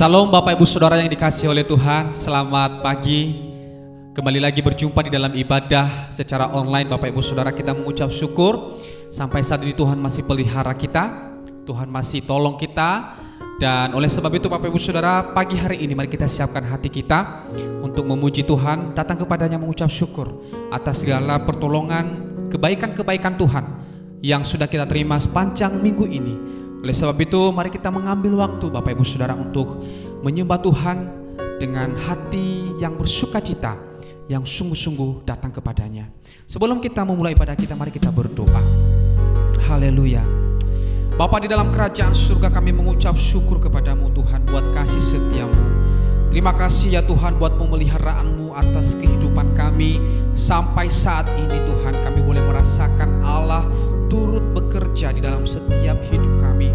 Salam Bapak Ibu Saudara yang dikasihi oleh Tuhan. Selamat pagi. Kembali lagi berjumpa di dalam ibadah secara online. Bapak Ibu Saudara, kita mengucap syukur sampai saat ini Tuhan masih pelihara kita, Tuhan masih tolong kita. Dan oleh sebab itu Bapak Ibu Saudara, pagi hari ini mari kita siapkan hati kita untuk memuji Tuhan, datang kepadanya mengucap syukur atas segala pertolongan, kebaikan-kebaikan Tuhan yang sudah kita terima sepanjang minggu ini. Oleh sebab itu mari kita mengambil waktu Bapak Ibu Saudara untuk menyembah Tuhan dengan hati yang bersukacita, yang sungguh-sungguh datang kepadanya. Sebelum kita memulai ibadah kita, mari kita berdoa. Haleluya. Bapa di dalam kerajaan surga, kami mengucap syukur kepadamu Tuhan buat kasih setiamu. Terima kasih ya Tuhan buat pemeliharaanmu atas kehidupan kami. Sampai saat ini Tuhan, kami boleh merasakan Allah turut bekerja di dalam setiap hidup kami.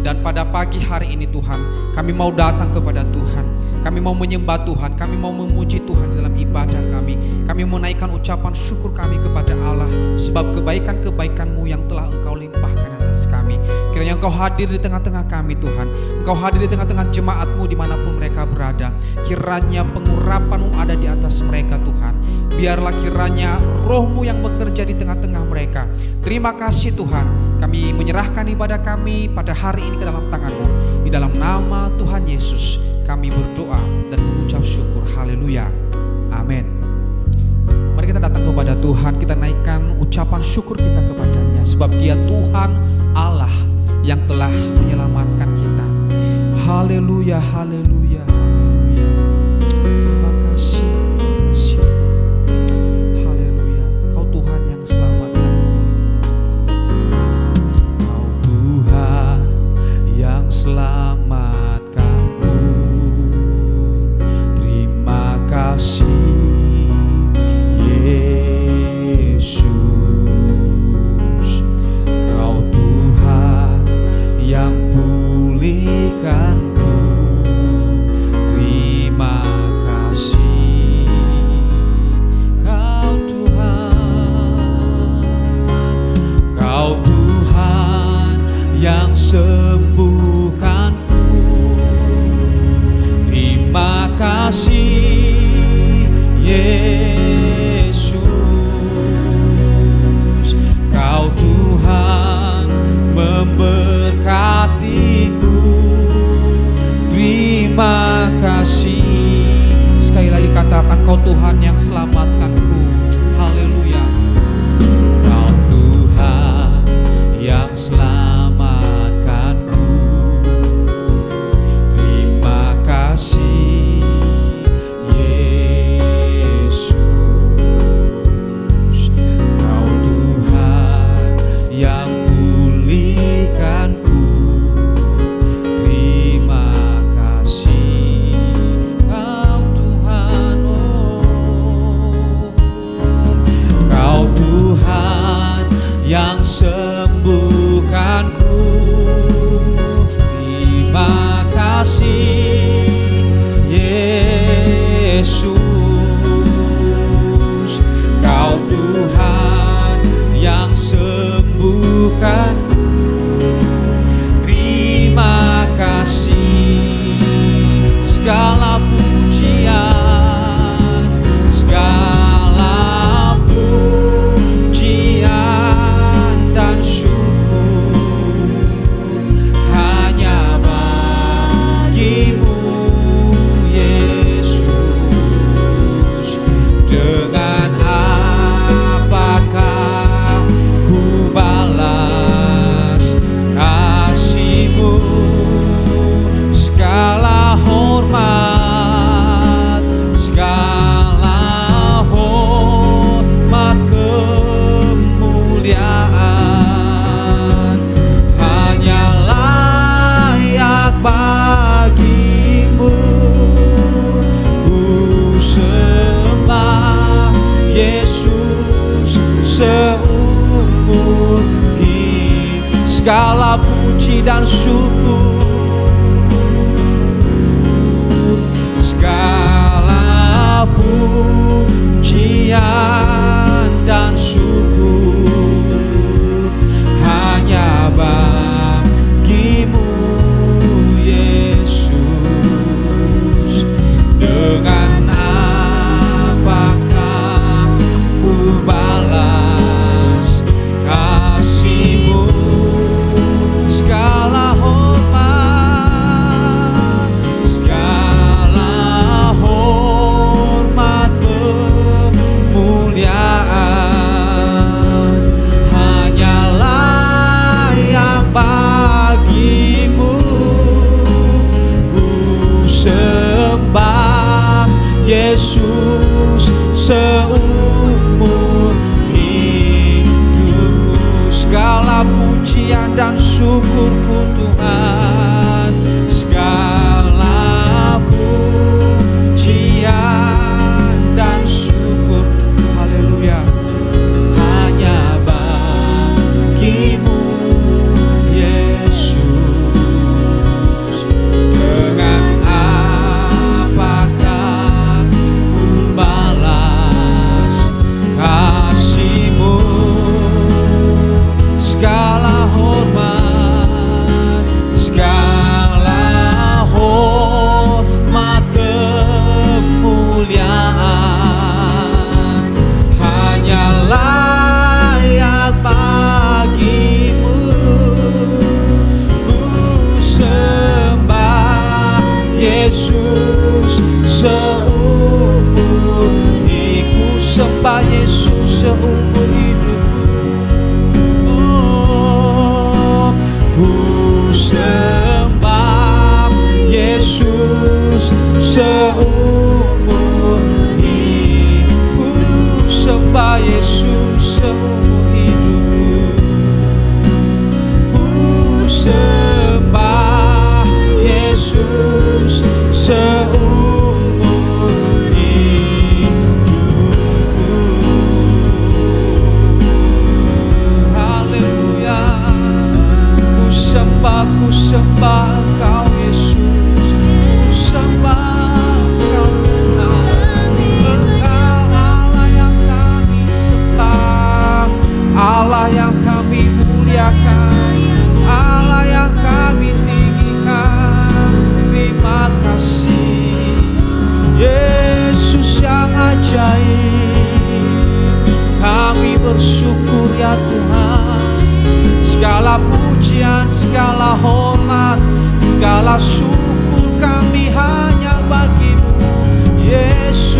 Dan pada pagi hari ini Tuhan, kami mau datang kepada Tuhan. Kami mau menyembah Tuhan, kami mau memuji Tuhan dalam ibadah kami. Kami menaikkan ucapan syukur kami kepada Allah sebab kebaikan-kebaikan-Mu yang telah Engkau limpahkan atas kami. Kiranya Engkau hadir di tengah-tengah kami Tuhan. Engkau hadir di tengah-tengah jemaat-Mu dimanapun mereka berada. Kiranya pengurapan-Mu ada di atas mereka Tuhan. Biarlah kiranya Roh-Mu yang bekerja di tengah-tengah mereka. Terima kasih Tuhan. Kami menyerahkan ibadah kami pada hari ini ke dalam tangan-Mu. Di dalam nama Tuhan Yesus kami berdoa dan mengucap syukur. Haleluya. Amin. Mari kita datang kepada Tuhan, kita naikkan ucapan syukur kita kepadanya sebab Dia Tuhan Allah yang telah menyelamatkan kita. Haleluya, haleluya, haleluya. Terima kasih, terima kasih. Haleluya. Kau Tuhan yang selamatkan. Kau Tuhan yang selamatkanku. Terima kasih Yesus. Kau Tuhan yang pulihkanku. Terima kasih. Kau Tuhan, Kau Tuhan yang sembuhkanku. Terima kasih Yesus. Kau Tuhan memberkatiku. Terima kasih. Sekali lagi katakan, Kau Tuhan yang selamatkanku. Haleluya. Kau Tuhan yang selamatkanku. Terima kasih Yesus. Kau Tuhan yang pulihkanku. Terima kasih. Kau Tuhan, Kau Tuhan yang sembuhkanku. Terima kasih Yesus. Kau Tuhan yang sembuhkanku. Terima kasih. Segala pujian, segala pujian dan syukur hanya bagimu Yesus. Dengan apakah ku balas kasih-Mu? Segala hormat, segala hormat kemuliaan hanya layak bagimu. Ku sembah Yesus seumur hidup. Segala puji dan syukur, segala pujian dan syukur hanya bagimu Yesus. seumur hidupku. Oh, ku sembah Yesus seumur hidupku. Sembah Yesus seumur hidupku. Ku sembah Yesus seumur hidupku. Haleluya. Ku sembah Engkau Yesus. Ku sembah Engkau Tuhan. Engkau Allah yang kami sembah, Allah yang kami muliakan, Allah yang kami tinggikan. Terima kasih Yesus yang ajaib. Kami bersyukur ya Tuhan. Segala pujian, segala hormat, segala syukur kami hanya bagi-Mu Yesus.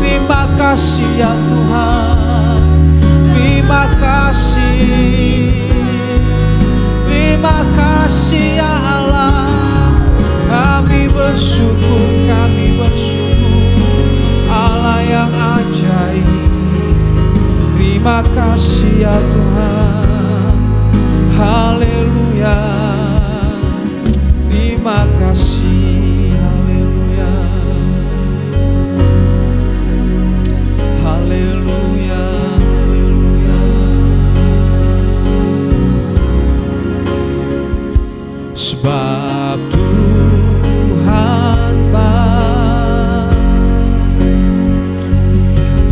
Terima kasih ya Tuhan. Terima kasih. Terima kasih ya Allah. Kami bersyukur, Allah yang ajaib. Terima kasih ya Tuhan. Haleluya. Terima kasih. Haleluya. Haleluya. Haleluya. Sebab Tuhan baik,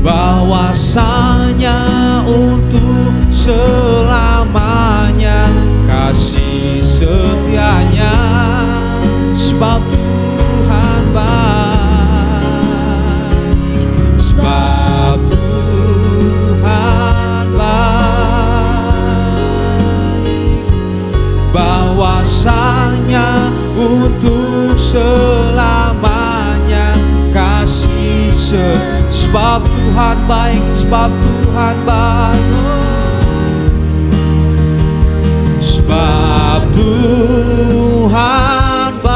bahwasanya untuk selamanya kasih setianya. Sebab Tuhan baik, sebab Tuhan baik, bahwasanya untuk selamanya kasih sebab Tuhan baik, sebab Tuhan baik, sebab Tuhan baik,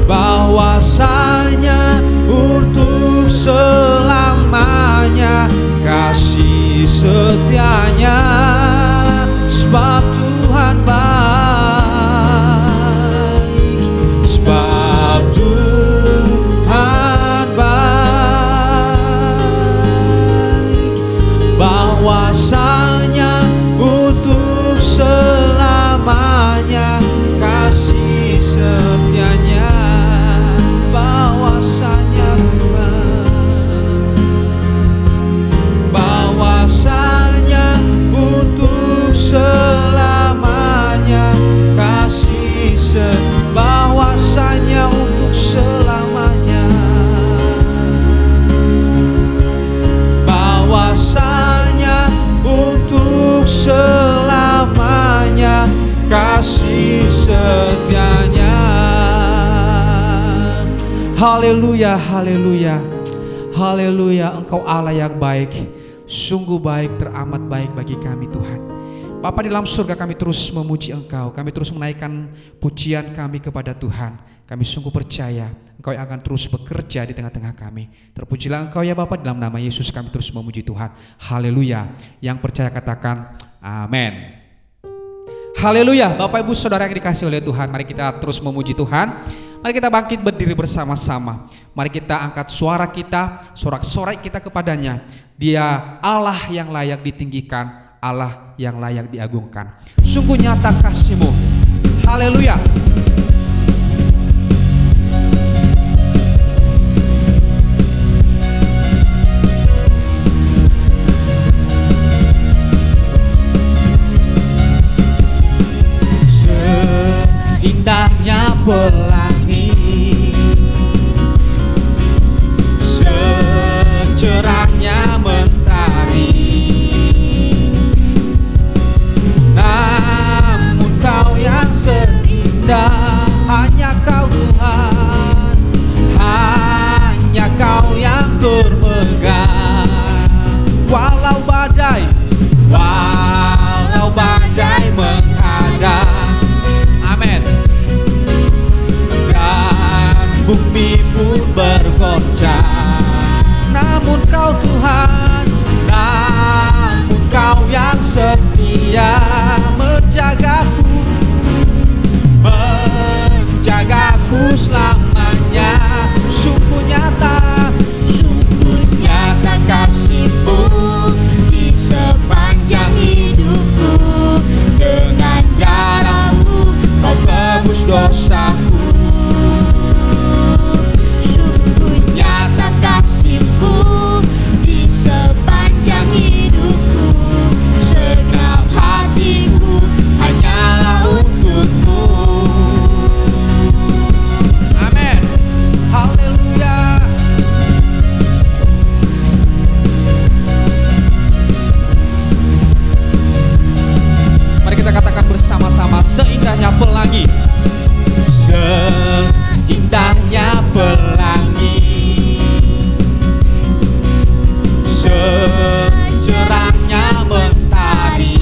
bahwasanya untuk selamanya kasih setianya. Sebab Tuhan baik, sebab Tuhan baik, bahwasanya untuk selamanya kasih setianya. Bahwasanya Tuhan, bahwasanya untuk selamanya kasih bahwasanya untuk selamanya, bahwasanya untuk selamanya kasih setianya. Haleluya, haleluya, haleluya. Engkau Allah yang baik, sungguh baik, teramat baik bagi kami Tuhan. Bapa di dalam surga, kami terus memuji Engkau, kami terus menaikkan pujian kami kepada Tuhan. Kami sungguh percaya Engkau yang akan terus bekerja di tengah-tengah kami. Terpujilah Engkau ya Bapa, dalam nama Yesus kami terus memuji Tuhan. Haleluya. Yang percaya katakan amin. Haleluya. Bapak Ibu Saudara yang dikasihi oleh Tuhan, mari kita terus memuji Tuhan. Mari kita bangkit berdiri bersama-sama. Mari kita angkat suara kita, sorak-sorai kita kepadanya. Dia Allah yang layak ditinggikan, Allah yang layak diagungkan. Sungguh nyata kasih-Mu. Haleluya. Seindahnya pelangi, secerahnya mentari, namun Kau yang seindah, hanya Kau Tuhan. bergoncang. Namun Kau Tuhan, Namun Kau yang setia menjagaku, menjagaku selamanya. sungguh nyata kasih-Mu di sepanjang hidupku. Dengan darah-Mu Kau tebus dosaku. Sungguh nyata kasih-Mu di sepanjang hidupku. Segenap hatiku hanyalah untuk-Mu. Amin. Haleluya. Mari kita katakan bersama-sama, seindahnya pelangi. Seindahnya pelangi, secerahnya mentari.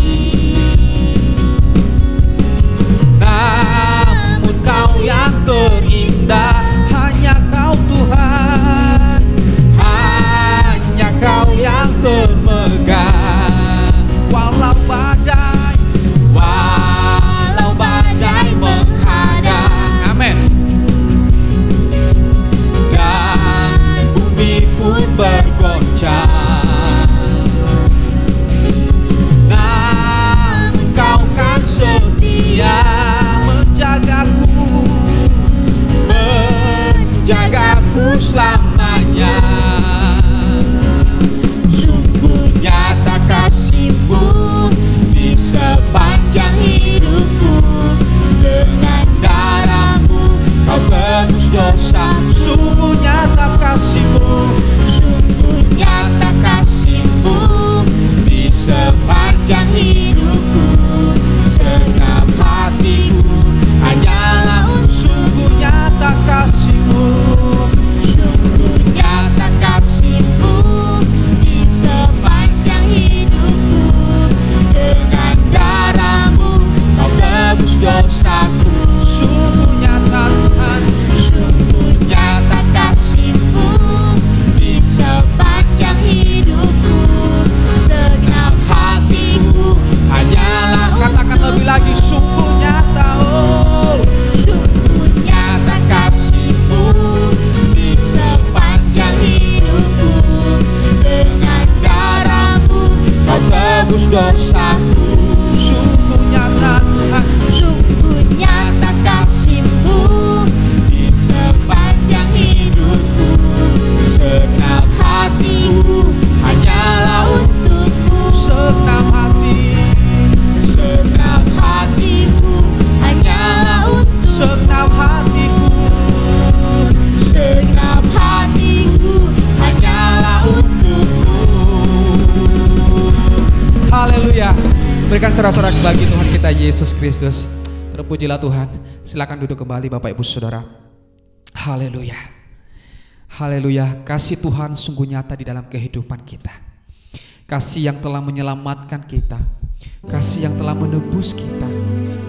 Namun Kau yang terindah, Hanya Kau Tuhan, hanya Kau yang termegah. walau badai menghadang, amin. dan bumi pun bergoncang. Namun Kau kan setia Menjagaku, menjagaku selamanya. Sungguh nyata kasih-Mu di sepanjang hidupku. Dengan darah-Mu Kau tebus dosa. sungguh nyata kasih-Mu. Sungguh nyata kasih-Mu di sepanjang hidupku. Segenap hatiku hanyalah Sungguh untuk-Mu. nyata kasih-Mu. Sungguh nyata kasih-Mu di sepanjang hidupku. Dengan darah-Mu Kau tebus dosaku. Sungguh nyata Tuhan, Sungguh nyata kasih-Mu di sepanjang hidupku. Segenap hatiku hanyalah katakan lebih lagi, sungguh nyata. Oh, Sungguh nyata kasih-Mu di sepanjang hidupku. Dengan darah-Mu Kau tebus dosaku. sungguh nyata Tuhan, Sungguh nyata kasih-Mu di sepanjang hidupku. Segenap hatiku hanyalah untuk-Mu. segenap hati, Segenap hatiku hanyalah untuk-Mu. segenap hatiku. Segenap hatiku hanyalah untuk-Mu. Haleluya. Berikan sorak-sorak bagi Tuhan kita Yesus Kristus. Terpujilah Tuhan. Silakan duduk kembali Bapak Ibu Saudara. Haleluya. Haleluya. Kasih Tuhan sungguh nyata di dalam kehidupan kita. Kasih yang telah menyelamatkan kita. Kasih yang telah menebus kita.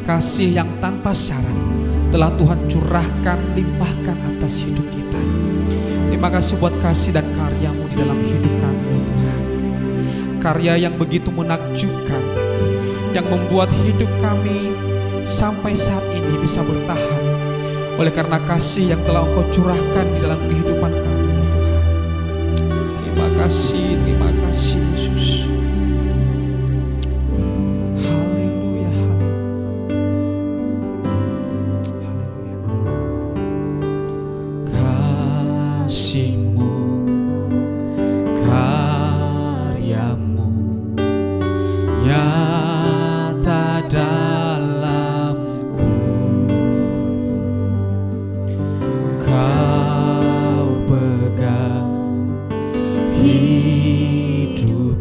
Kasih yang tanpa syarat telah Tuhan curahkan, limpahkan atas hidup kita. Terima kasih buat kasih dan karya-Mu di dalam hidup kami, ya Tuhan. Karya yang begitu menakjubkan, yang membuat hidup kami sampai saat ini bisa bertahan oleh karena kasih yang telah Engkau curahkan di dalam kehidupan kami, ya Tuhan. Terima kasih Yesus. Haleluya, Kasih-Mu, karya-Mu nyata dalamku. Kau pegang hidup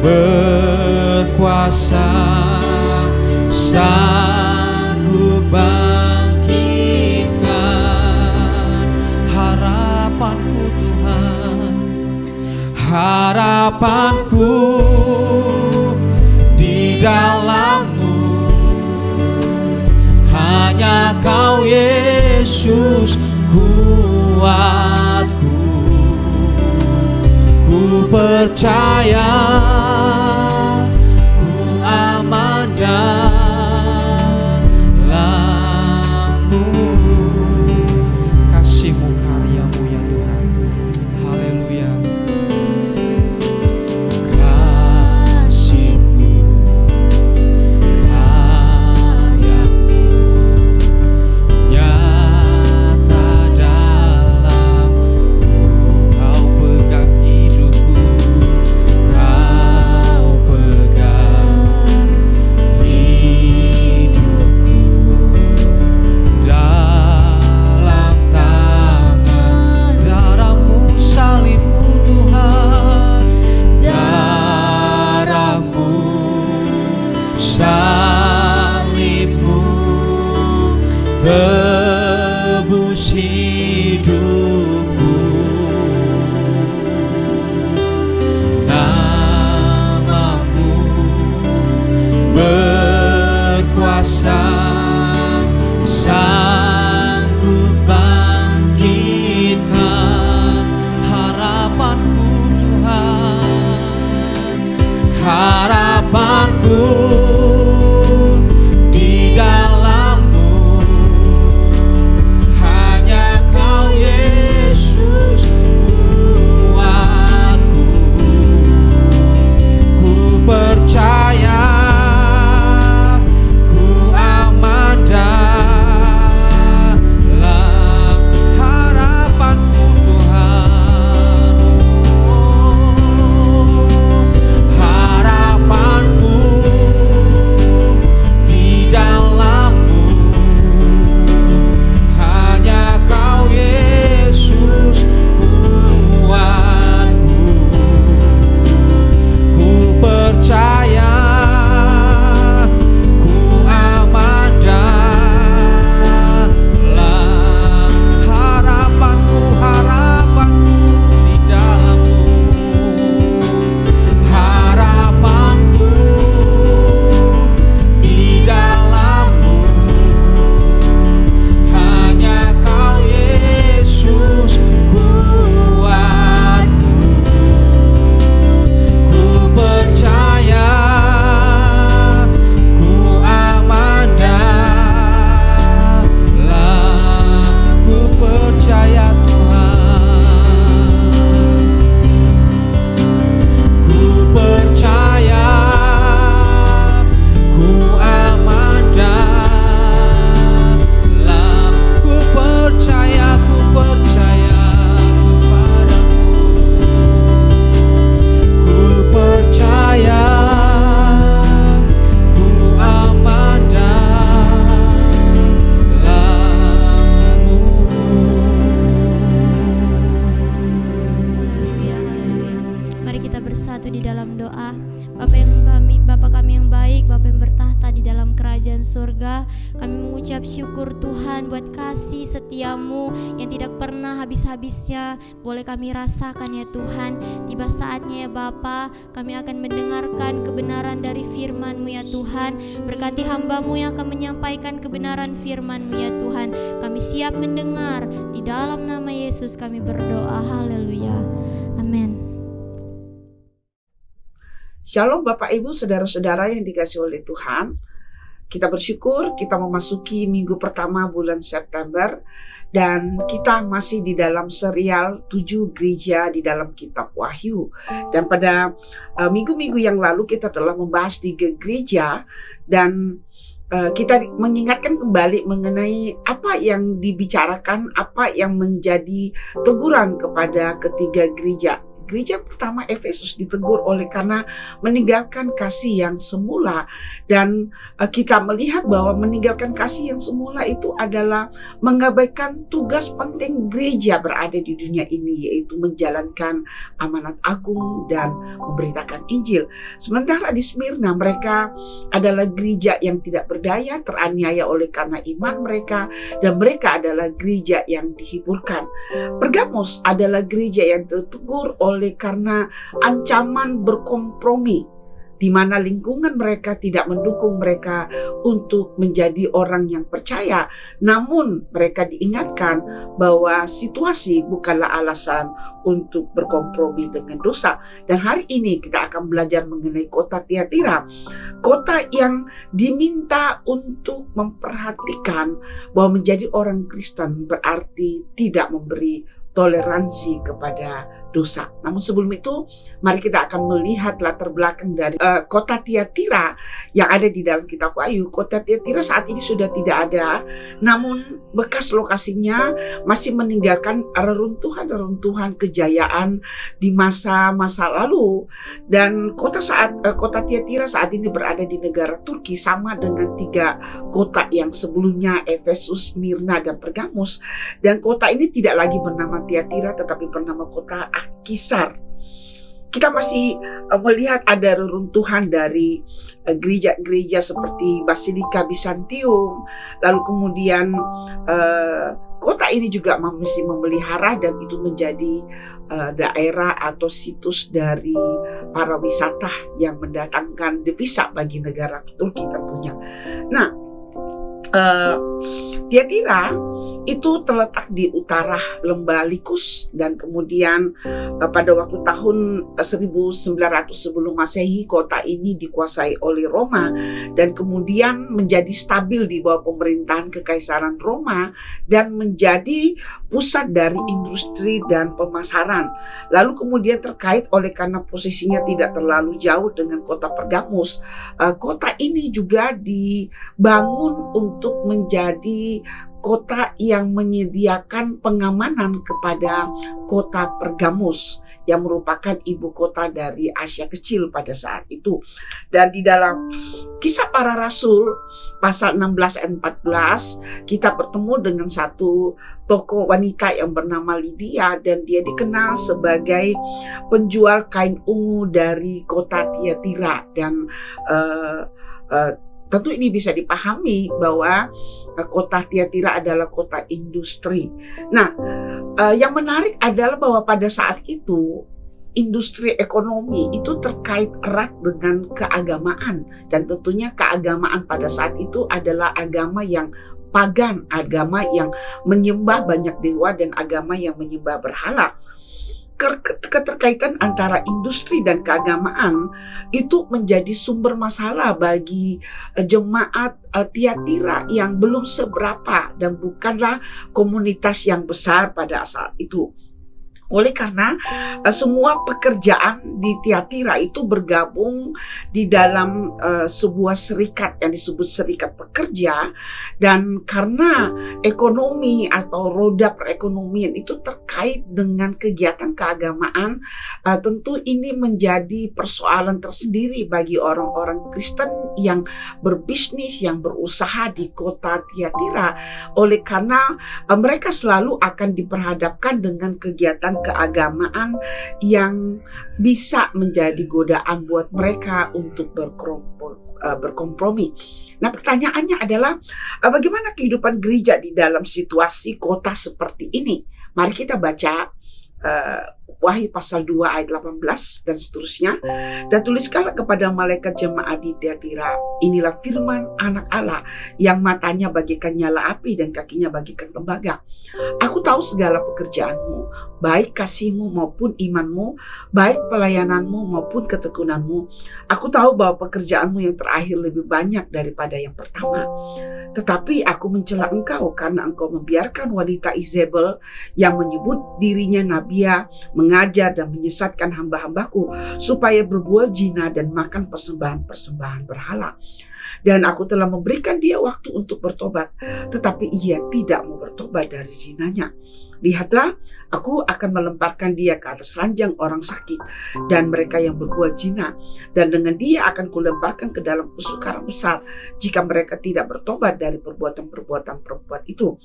berkuasa, sanggup bangkitkan harapanku Tuhan, harapanku di dalam-Mu, hanya Kau Yesus kuatku. Ku percaya, ku aman dalam-Mu. Kasih-Mu, karya-Mu ya Tuhan. Haleluya. Kasih-Mu, karya-Mu, nyata dalam-Ku. Kau pegang hidupku, Kau pegang hidupku dalam tangan, darah-Mu, salib-Mu Tuhan. darah-Mu, salib-Mu tebus hidupku. Nama-Mu berkuasa, sanggup bangkitkan Harapanku Tuhan, harapanku di dalam-Mu, hanya Kau Yesus kuatku. Ku percaya, ku aman dalam harapanku Tuhan. harapanku di dalam-Mu, hanya Kau Yesus kuatku. Ku percaya, ku aman dalam Harapanku, harapanku di dalam-Mu. harapanku di dalam-Mu, hanya Kau Yesus kuatku. Ku percaya, ku aman dalam, Ku percaya Tuhan. ku percaya, ku aman dalam. Ku percaya kepadamu. Ku percaya, ku aman dalam-Mu. Haleluya, haleluya. Mari kita bersatu di dalam doa. Bapa kami yang baik, Bapa yang bertahta di dalam kerajaan surga, kami mengucap syukur Tuhan buat kasih setia-Mu yang tidak pernah habis-habisnya boleh kami rasakan ya Tuhan. Tiba saatnya ya Bapa, kami akan mendengarkan kebenaran dari firman-Mu ya Tuhan. Berkati hamba-Mu yang akan menyampaikan kebenaran firman-Mu ya Tuhan. Kami siap mendengar, di dalam nama Yesus kami berdoa. Haleluya, amin. Shalom Bapak Ibu, saudara-saudara yang dikasihi oleh Tuhan. Kita bersyukur kita memasuki minggu pertama bulan September dan kita masih di dalam serial 7 gereja di dalam kitab Wahyu. Dan pada minggu-minggu yang lalu kita telah membahas 3 gereja dan kita mengingatkan kembali mengenai apa yang dibicarakan, apa yang menjadi teguran kepada ketiga gereja gereja pertama Efesus ditegur oleh karena meninggalkan kasih yang semula. Dan kita melihat bahwa meninggalkan kasih yang semula itu adalah mengabaikan tugas penting gereja berada di dunia ini, yaitu menjalankan amanat agung dan memberitakan Injil. Sementara di Smyrna mereka adalah gereja yang tidak berdaya, teraniaya oleh karena iman mereka, dan mereka adalah gereja yang dihiburkan. Pergamos adalah gereja yang ditegur oleh karena ancaman berkompromi, di mana lingkungan mereka tidak mendukung mereka untuk menjadi orang yang percaya. Namun mereka diingatkan bahwa situasi bukanlah alasan untuk berkompromi dengan dosa. Dan hari ini kita akan belajar mengenai kota Tiatira, kota yang diminta untuk memperhatikan bahwa menjadi orang Kristen berarti tidak memberi toleransi kepada dosa. Namun sebelum itu, mari kita akan melihat latar belakang dari kota Tiatira yang ada di dalam kitab Wahyu. Kota Tiatira saat ini sudah tidak ada, namun bekas lokasinya masih meninggalkan reruntuhan kejayaan di masa-masa lalu. Dan kota Tiatira saat ini berada di negara Turki, sama dengan 3 kota yang sebelumnya, Efesus, Smyrna, dan Pergamos. Dan kota ini tidak lagi bernama Tiatira, tetapi bernama kota Akisar. Kita masih melihat ada reruntuhan dari gereja-gereja seperti Basilika Bizantium. Lalu kemudian kota ini juga masih memelihara, dan itu menjadi daerah atau situs dari para wisata yang mendatangkan devisa bagi negara Turki tentunya. Nah, Tiatira itu terletak di utara lembah Likus, dan kemudian pada waktu tahun 1900 sebelum Masehi kota ini dikuasai oleh Roma, dan kemudian menjadi stabil di bawah pemerintahan Kekaisaran Roma dan menjadi pusat dari industri dan pemasaran. Lalu kemudian terkait oleh karena posisinya tidak terlalu jauh dengan kota Pergamos, kota ini juga dibangun untuk menjadi kota yang menyediakan pengamanan kepada kota Pergamos yang merupakan ibu kota dari Asia Kecil pada saat itu. Dan di dalam Kisah Para Rasul pasal 16 ayat 14 kita bertemu dengan satu tokoh wanita yang bernama Lydia, dan dia dikenal sebagai penjual kain ungu dari kota Tiatira. Dan tentu ini bisa dipahami bahwa kota Tiatira adalah kota industri. Nah, yang menarik adalah bahwa pada saat itu industri ekonomi itu terkait erat dengan keagamaan, dan tentunya keagamaan pada saat itu adalah agama yang pagan, agama yang menyembah banyak dewa, dan agama yang menyembah berhala. Keterkaitan antara industri dan keagamaan itu menjadi sumber masalah bagi jemaat Tiatira yang belum seberapa dan bukanlah komunitas yang besar pada saat itu. Oleh karena semua pekerjaan di Tiatira itu bergabung di dalam sebuah serikat yang disebut serikat pekerja, dan karena ekonomi atau roda perekonomian itu terkait dengan kegiatan keagamaan, tentu ini menjadi persoalan tersendiri bagi orang-orang Kristen yang berbisnis, yang berusaha di kota Tiatira. Oleh karena mereka selalu akan diperhadapkan dengan kegiatan keagamaan yang bisa menjadi godaan buat mereka untuk berkompromi. Nah, pertanyaannya adalah bagaimana kehidupan gereja di dalam situasi kota seperti ini? Mari kita baca Wahyu pasal 2 ayat 18 dan seterusnya. Dan tuliskanlah kepada malaikat jemaat di Tiatira, inilah firman anak Allah yang matanya bagaikan nyala api dan kakinya bagaikan tembaga. Aku tahu segala pekerjaanmu, baik kasihmu maupun imanmu, baik pelayananmu maupun ketekunanmu. Aku tahu bahwa pekerjaanmu yang terakhir lebih banyak daripada yang pertama. Tetapi aku mencela engkau karena engkau membiarkan wanita Izebel yang menyebut dirinya Nabia mengajar dan menyesatkan hamba-hambaku supaya berbuat zina dan makan persembahan-persembahan berhala. Dan aku telah memberikan dia waktu untuk bertobat, tetapi ia tidak mau bertobat dari zinanya. Lihatlah, aku akan melemparkan dia ke atas ranjang orang sakit dan mereka yang berbuat zina, dan dengan dia akan kulemparkan ke dalam kesukaran besar jika mereka tidak bertobat dari perbuatan-perbuatan perempuan itu.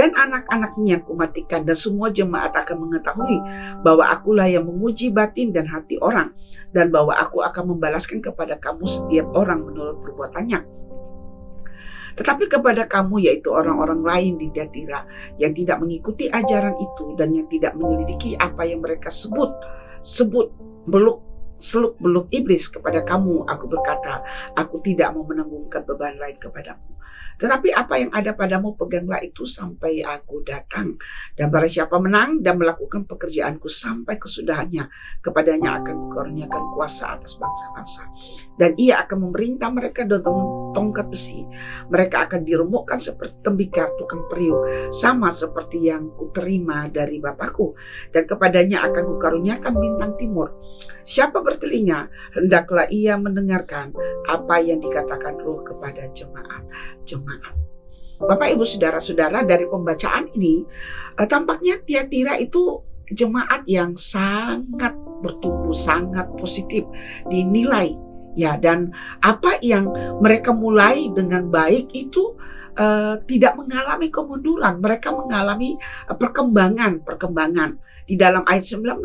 Dan anak-anaknya kumatikan, dan semua jemaat akan mengetahui bahwa akulah yang menguji batin dan hati orang, dan bahwa aku akan membalaskan kepada kamu setiap orang menurut perbuatannya. Tetapi kepada kamu, yaitu orang-orang lain di Tiatira yang tidak mengikuti ajaran itu dan yang tidak menyelidiki apa yang mereka sebut seluk-beluk iblis, kepada kamu aku berkata, aku tidak mau menanggungkan beban lain kepadamu. Tetapi apa yang ada padamu peganglah itu sampai aku datang. Dan barang siapa menang dan melakukan pekerjaanku sampai kesudahannya, kepadanya akan kukaruniakan kuasa atas bangsa-bangsa. Dan ia akan memerintah mereka dengan tongkat besi. Mereka akan diremukkan seperti tembikar tukang periuk, sama seperti yang kuterima dari Bapakku. Dan kepadanya akan kukaruniakan bintang timur. Siapa bertelinga, hendaklah ia mendengarkan apa yang dikatakan Roh kepada jemaat. Bapak, Ibu, Saudara-saudara, dari pembacaan ini tampaknya Tiatira itu jemaat yang sangat bertumbuh, sangat positif dinilai, ya, dan apa yang mereka mulai dengan baik itu tidak mengalami kemunduran, mereka mengalami perkembangan. Di dalam ayat 19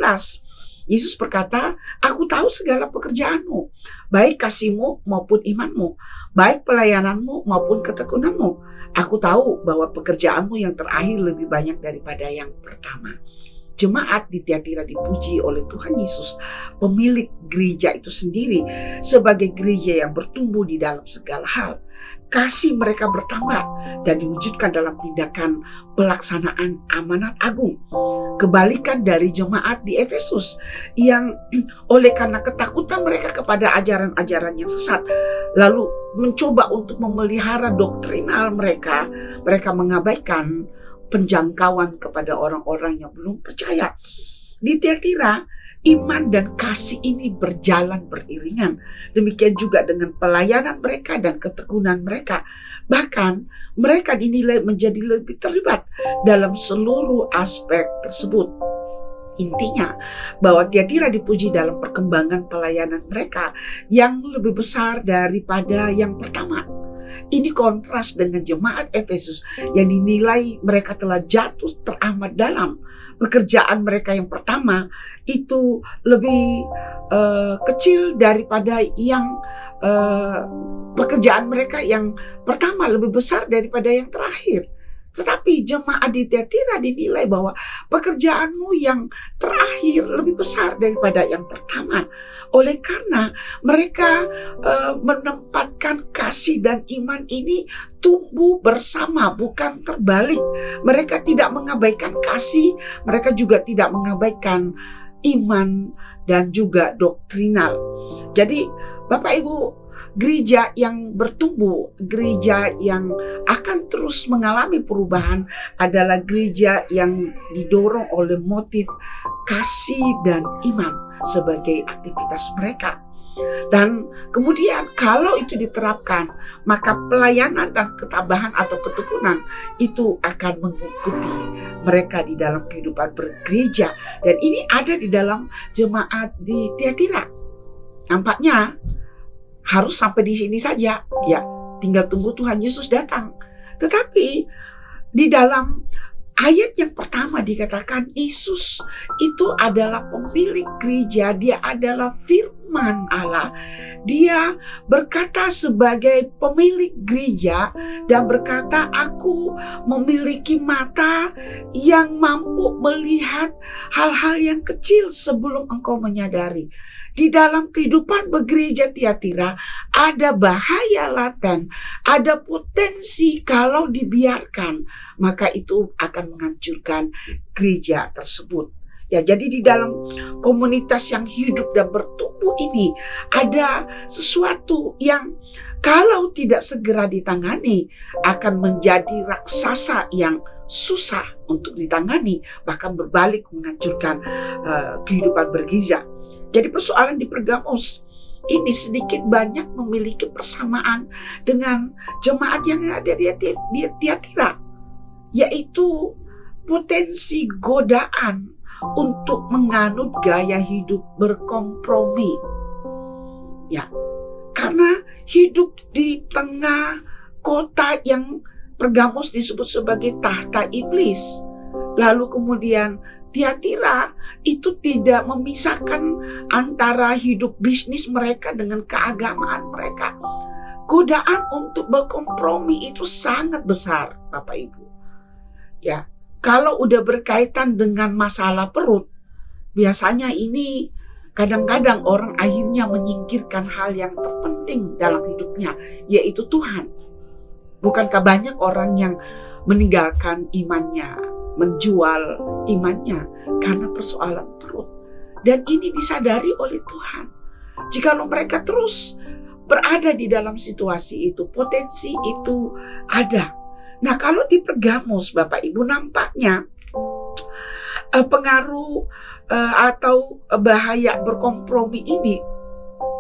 Yesus berkata, aku tahu segala pekerjaanmu, baik kasihmu maupun imanmu, baik pelayananmu maupun ketekunanmu. Aku tahu bahwa pekerjaanmu yang terakhir lebih banyak daripada yang pertama. Jemaat di Tiatira dipuji oleh Tuhan Yesus, pemilik gereja itu sendiri, sebagai gereja yang bertumbuh di dalam segala hal. Kasih mereka bertambah dan diwujudkan dalam tindakan pelaksanaan amanat agung. Kebalikan dari jemaat di Efesus yang oleh karena ketakutan mereka kepada ajaran-ajaran yang sesat, lalu mencoba untuk memelihara doktrinal mereka mengabaikan penjangkauan kepada orang-orang yang belum percaya. Di Tiatira, iman dan kasih ini berjalan beriringan. Demikian juga dengan pelayanan mereka dan ketekunan mereka. Bahkan mereka dinilai menjadi lebih terlibat dalam seluruh aspek tersebut. Intinya bahwa Tiatira dipuji dalam perkembangan pelayanan mereka yang lebih besar daripada yang pertama. Ini kontras dengan jemaat Efesus yang dinilai mereka telah jatuh teramat dalam. Pekerjaan mereka yang pertama itu lebih kecil daripada yang pekerjaan mereka yang pertama lebih besar daripada yang terakhir. Tetapi jemaat di Tiatira dinilai bahwa pekerjaanmu yang terakhir lebih besar daripada yang pertama. Oleh karena mereka menempatkan kasih dan iman ini tumbuh bersama, bukan terbalik. Mereka tidak mengabaikan kasih, mereka juga tidak mengabaikan iman dan juga doktrinal. Jadi Bapak Ibu, gereja yang bertumbuh, gereja yang akan terus mengalami perubahan adalah gereja yang didorong oleh motif kasih dan iman sebagai aktivitas mereka. Dan kemudian kalau itu diterapkan, maka pelayanan dan ketabahan atau ketekunan itu akan mengikuti mereka di dalam kehidupan bergereja. Dan ini ada di dalam jemaat di Tiatira. Nampaknya harus sampai di sini saja, ya, tinggal tunggu Tuhan Yesus datang. Tetapi di dalam ayat yang pertama dikatakan Yesus itu adalah pemilik gereja, dia adalah firman Allah. Dia berkata sebagai pemilik gereja dan berkata, aku memiliki mata yang mampu melihat hal-hal yang kecil sebelum engkau menyadari. Di dalam kehidupan bergereja Tiatira ada bahaya laten, ada potensi kalau dibiarkan, maka itu akan menghancurkan gereja tersebut. Ya, jadi di dalam komunitas yang hidup dan bertumbuh ini ada sesuatu yang kalau tidak segera ditangani akan menjadi raksasa yang susah untuk ditangani, bahkan berbalik menghancurkan kehidupan bergereja. Jadi persoalan di Pergamus ini sedikit banyak memiliki persamaan dengan jemaat yang ada di Tiatira, yaitu potensi godaan untuk menganut gaya hidup berkompromi. Ya, karena hidup di tengah kota yang Pergamos disebut sebagai tahta iblis. Lalu kemudian Tiatira itu tidak memisahkan antara hidup bisnis mereka dengan keagamaan mereka. Godaan untuk berkompromi itu sangat besar, Bapak Ibu. Ya, kalau udah berkaitan dengan masalah perut, biasanya ini kadang-kadang orang akhirnya menyingkirkan hal yang terpenting dalam hidupnya, yaitu Tuhan. Bukankah banyak orang yang meninggalkan imannya, menjual imannya karena persoalan perut? Dan ini disadari oleh Tuhan. Jikalau mereka terus berada di dalam situasi itu, potensi itu ada. Nah, kalau di Pergamos, Bapak Ibu, nampaknya pengaruh atau bahaya berkompromi ini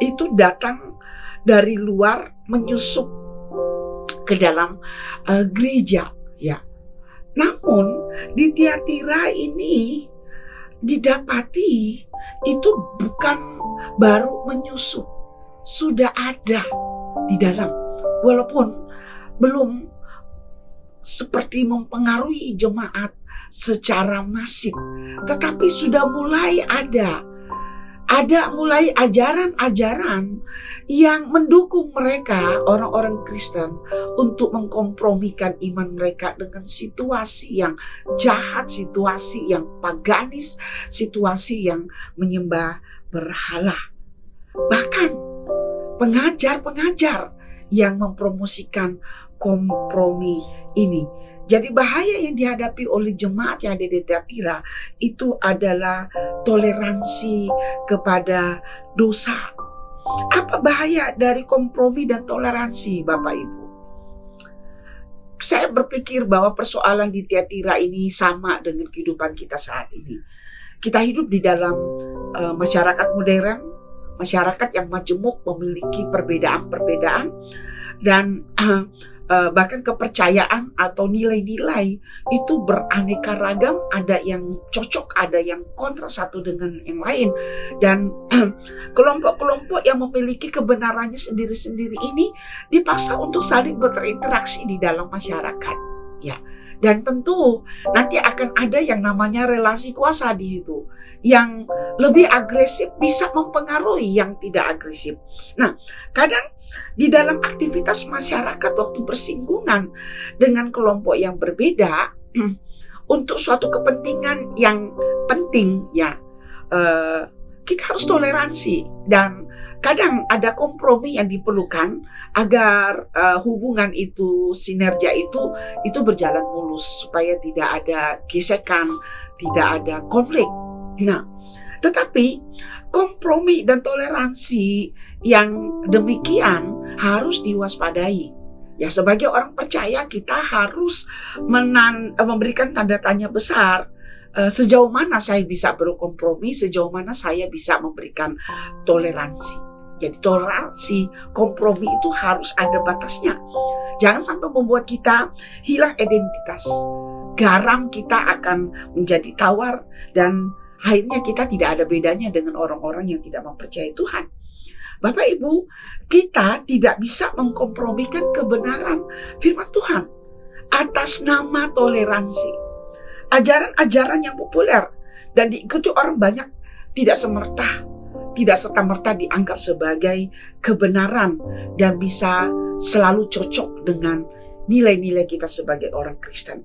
itu datang dari luar menyusup ke dalam gereja, ya. Namun di Tiatira ini didapati itu bukan baru menyusup, sudah ada di dalam, walaupun belum seperti mempengaruhi jemaat secara masif, tetapi sudah mulai ada mulai ajaran-ajaran yang mendukung mereka, orang-orang Kristen, untuk mengkompromikan iman mereka dengan situasi yang jahat, situasi yang paganis, situasi yang menyembah berhala. Bahkan pengajar-pengajar yang mempromosikan kompromi ini. Jadi bahaya yang dihadapi oleh jemaat yang ada di Tiatira itu adalah toleransi kepada dosa. Apa bahaya dari kompromi dan toleransi, Bapak Ibu? Saya berpikir bahwa persoalan di Tiatira ini sama dengan kehidupan kita saat ini. Kita hidup di dalam masyarakat modern, masyarakat yang majemuk, memiliki perbedaan-perbedaan, dan bahkan kepercayaan atau nilai-nilai itu beraneka ragam, ada yang cocok, ada yang kontra satu dengan yang lain, dan kelompok-kelompok yang memiliki kebenarannya sendiri-sendiri ini dipaksa untuk saling berinteraksi di dalam masyarakat, ya. Dan tentu nanti akan ada yang namanya relasi kuasa di situ, yang lebih agresif bisa mempengaruhi yang tidak agresif. Nah, kadang di dalam aktivitas masyarakat waktu bersinggungan dengan kelompok yang berbeda untuk suatu kepentingan yang penting, ya, kita harus toleransi, dan kadang ada kompromi yang diperlukan agar hubungan itu, sinergia itu berjalan mulus, supaya tidak ada gesekan, tidak ada konflik. Nah, tetapi kompromi dan toleransi yang demikian harus diwaspadai. Ya, sebagai orang percaya kita harus memberikan tanda tanya besar. Sejauh mana saya bisa berkompromi, sejauh mana saya bisa memberikan toleransi. Jadi toleransi, kompromi itu harus ada batasnya. Jangan sampai membuat kita hilang identitas. Garam kita akan menjadi tawar, dan akhirnya kita tidak ada bedanya dengan orang-orang yang tidak mempercayai Tuhan. Bapak Ibu, kita tidak bisa mengkompromikan kebenaran firman Tuhan atas nama toleransi. Ajaran-ajaran yang populer dan diikuti orang banyak tidak serta-merta dianggap sebagai kebenaran dan bisa selalu cocok dengan nilai-nilai kita sebagai orang Kristen.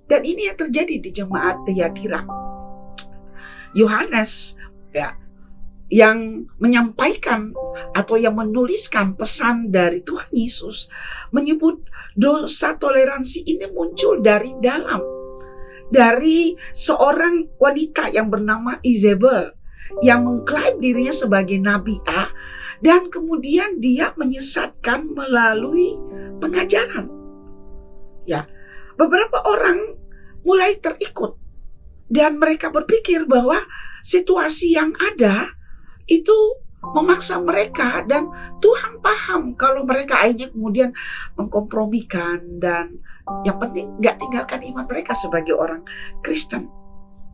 Dan ini yang terjadi di jemaat Tiatira. Yohanes, ya, yang menyampaikan atau yang menuliskan pesan dari Tuhan Yesus, menyebut dosa toleransi ini muncul dari dalam, dari seorang wanita yang bernama Izebel, yang mengklaim dirinya sebagai Nabi A, dan kemudian dia menyesatkan melalui pengajaran. Ya, beberapa orang mulai terikut, dan mereka berpikir bahwa situasi yang ada itu memaksa mereka, dan Tuhan paham kalau mereka akhirnya kemudian mengkompromikan dan yang penting gak tinggalkan iman mereka sebagai orang Kristen.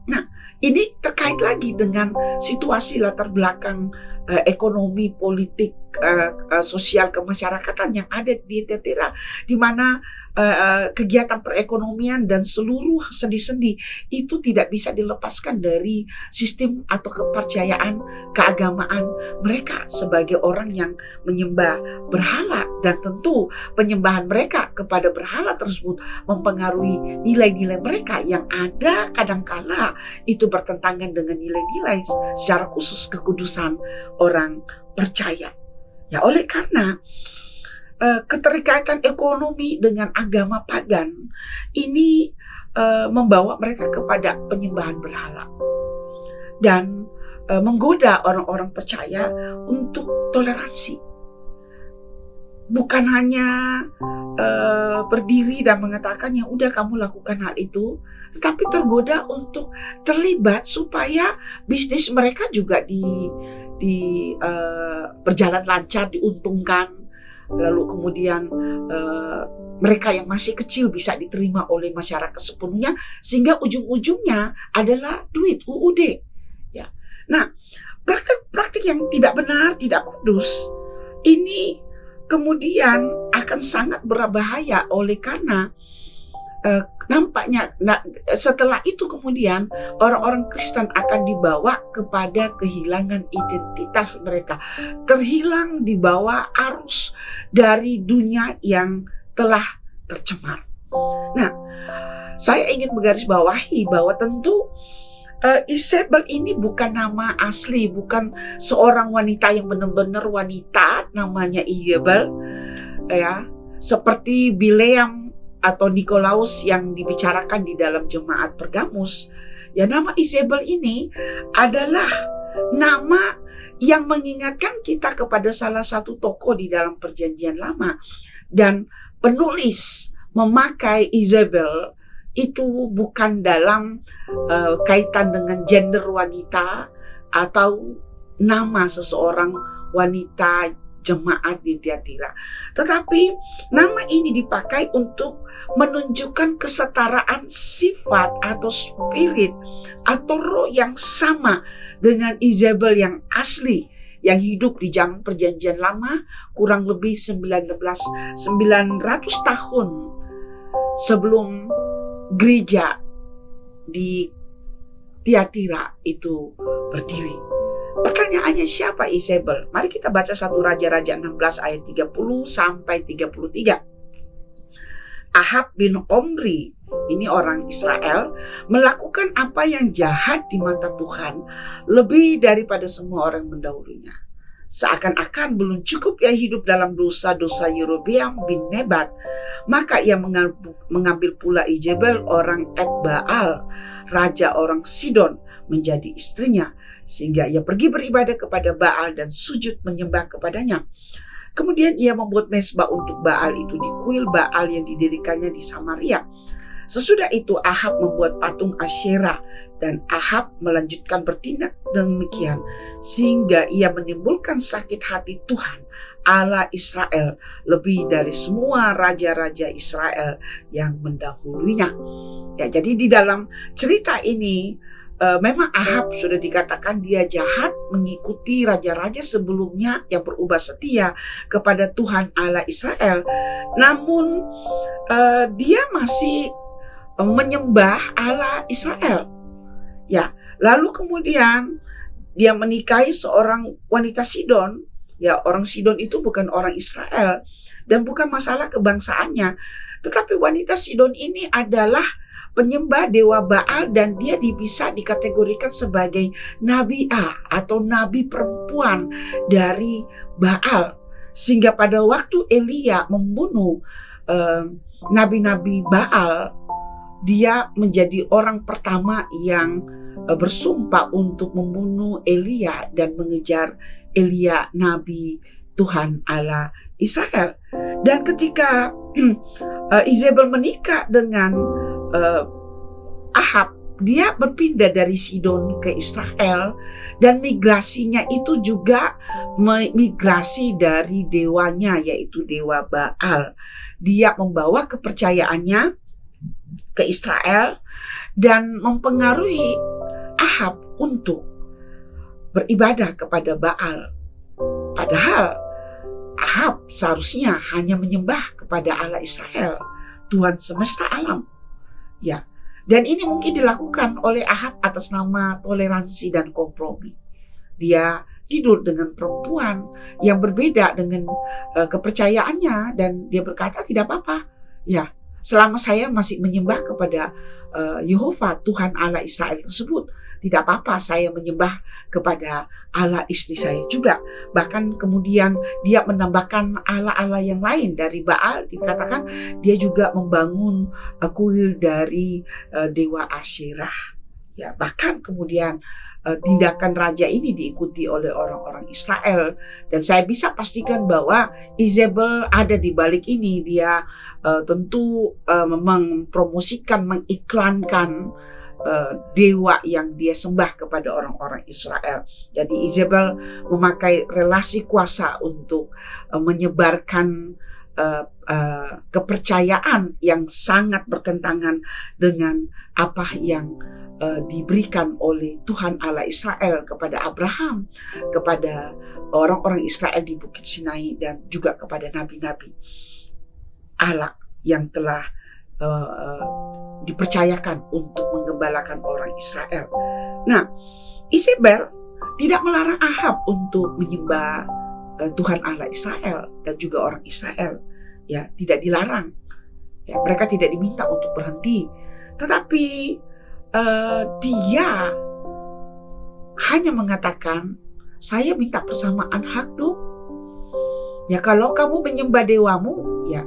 Nah, ini terkait lagi dengan situasi latar belakang ekonomi, politik, sosial kemasyarakatan yang ada di Tiatira, di mana kegiatan perekonomian dan seluruh sendi-sendi itu tidak bisa dilepaskan dari sistem atau kepercayaan keagamaan mereka sebagai orang yang menyembah berhala, dan tentu penyembahan mereka kepada berhala tersebut mempengaruhi nilai-nilai mereka yang ada kadangkala itu bertentangan dengan nilai-nilai secara khusus kekudusan orang percaya. Ya, oleh karena keterikatan ekonomi dengan agama pagan ini membawa mereka kepada penyembahan berhala dan menggoda orang-orang percaya untuk toleransi. Bukan hanya berdiri dan mengatakan ya udah kamu lakukan hal itu, tetapi tergoda untuk terlibat supaya bisnis mereka juga berjalan lancar, diuntungkan. Lalu kemudian mereka yang masih kecil bisa diterima oleh masyarakat sepenuhnya, sehingga ujung-ujungnya adalah duit, UUD. Ya. Nah, praktik yang tidak benar, tidak kudus, ini kemudian akan sangat berbahaya oleh karena nampaknya setelah itu kemudian orang-orang Kristen akan dibawa kepada kehilangan identitas mereka, terhilang di bawah arus dari dunia yang telah tercemar. Nah, saya ingin menggarisbawahi bahwa tentu Isabel ini bukan nama asli, bukan seorang wanita yang benar-benar wanita namanya Isabel, ya, seperti Bileam atau Nikolaus yang dibicarakan di dalam jemaat Pergamus. Ya, nama Isabel ini adalah nama yang mengingatkan kita kepada salah satu tokoh di dalam Perjanjian Lama, dan penulis memakai Isabel itu bukan dalam kaitan dengan gender wanita atau nama seseorang wanita jemaat di Tiatira, tetapi nama ini dipakai untuk menunjukkan kesetaraan sifat atau spirit atau roh yang sama dengan Isabel yang asli yang hidup di zaman Perjanjian Lama kurang lebih 900 tahun sebelum gereja di Tiatira itu berdiri. Pertanyaannya, siapa Isabel? Mari kita baca 1 Raja-Raja 16 ayat 30 sampai 33. Ahab bin Omri, ini orang Israel, melakukan apa yang jahat di mata Tuhan lebih daripada semua orang mendahulunya. Seakan-akan belum cukup ia hidup dalam dosa-dosa Yerobeam bin Nebat, maka ia mengambil pula Isabel orang Etbaal, raja orang Sidon, menjadi istrinya, sehingga ia pergi beribadah kepada Baal dan sujud menyembah kepadanya. Kemudian ia membuat mezbah untuk Baal itu di kuil Baal yang didirikannya di Samaria. Sesudah itu Ahab membuat patung Asyerah, dan Ahab melanjutkan bertindak demikian sehingga ia menimbulkan sakit hati Tuhan Allah Israel lebih dari semua raja-raja Israel yang mendahulunya. Ya, jadi di dalam cerita ini memang Ahab sudah dikatakan dia jahat mengikuti raja-raja sebelumnya yang berubah setia kepada Tuhan Allah Israel. Namun dia masih menyembah Allah Israel. Ya, lalu kemudian dia menikahi seorang wanita Sidon. Ya, orang Sidon itu bukan orang Israel dan bukan masalah kebangsaannya, tetapi wanita Sidon ini adalah penyembah dewa Baal dan dia bisa dikategorikan sebagai Nabi A atau nabi perempuan dari Baal. Sehingga pada waktu Elia membunuh nabi-nabi Baal, dia menjadi orang pertama yang bersumpah untuk membunuh Elia dan mengejar Elia nabi Tuhan Allah Israel. Dan ketika Isabel menikah dengan Ahab, dia berpindah dari Sidon ke Israel, dan migrasinya itu juga migrasi dari dewanya, yaitu dewa Baal. Dia membawa kepercayaannya ke Israel dan mempengaruhi Ahab untuk beribadah kepada Baal. Padahal Ahab seharusnya hanya menyembah kepada Allah Israel, Tuhan semesta alam. Ya, dan ini mungkin dilakukan oleh Ahab atas nama toleransi dan kompromi. Dia tidur dengan perempuan yang berbeda dengan kepercayaannya, dan dia berkata tidak apa-apa. Ya, selama saya masih menyembah kepada Yehova, Tuhan Allah Israel tersebut, tidak apa-apa saya menyembah kepada Allah istri saya juga. Bahkan kemudian dia menambahkan Allah-Allah yang lain dari Baal. Dikatakan dia juga membangun kuil dari dewa Asyerah. Ya, bahkan kemudian tindakan raja ini diikuti oleh orang-orang Israel, dan saya bisa pastikan bahwa Izebel ada di balik ini. Dia tentu mempromosikan, mengiklankan dewa yang dia sembah kepada orang-orang Israel. Jadi Izebel memakai relasi kuasa untuk menyebarkan kepercayaan yang sangat bertentangan dengan apa yang diberikan oleh Tuhan Allah Israel kepada Abraham, kepada orang-orang Israel di Bukit Sinai, dan juga kepada nabi-nabi Allah yang telah dipercayakan untuk menggembalakan orang Israel. Nah, Izebel tidak melarang Ahab untuk menyembah Tuhan Allah Israel dan juga orang Israel. Ya, tidak dilarang. Ya, mereka tidak diminta untuk berhenti. Tetapi dia hanya mengatakan, saya minta persamaan hak dong. Ya, kalau kamu menyembah dewamu, ya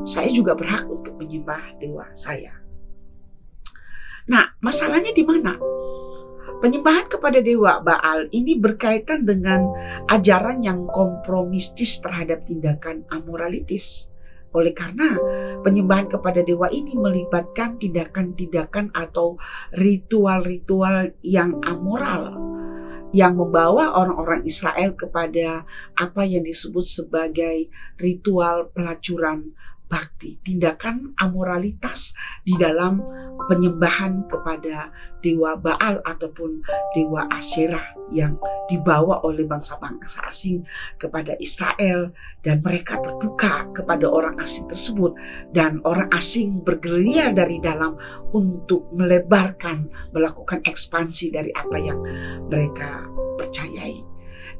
saya juga berhak untuk menyembah dewa saya. Nah, masalahnya di mana? Penyembahan kepada dewa Baal ini berkaitan dengan ajaran yang kompromistis terhadap tindakan amoralitis. Oleh karena penyembahan kepada dewa ini melibatkan tindakan-tindakan atau ritual-ritual yang amoral, yang membawa orang-orang Israel kepada apa yang disebut sebagai ritual pelacuran bakti, tindakan amoralitas di dalam penyembahan kepada dewa Baal ataupun dewa Asyerah yang dibawa oleh bangsa-bangsa asing kepada Israel, dan mereka terbuka kepada orang asing tersebut, dan orang asing bergerilya dari dalam untuk melakukan ekspansi dari apa yang mereka percayai.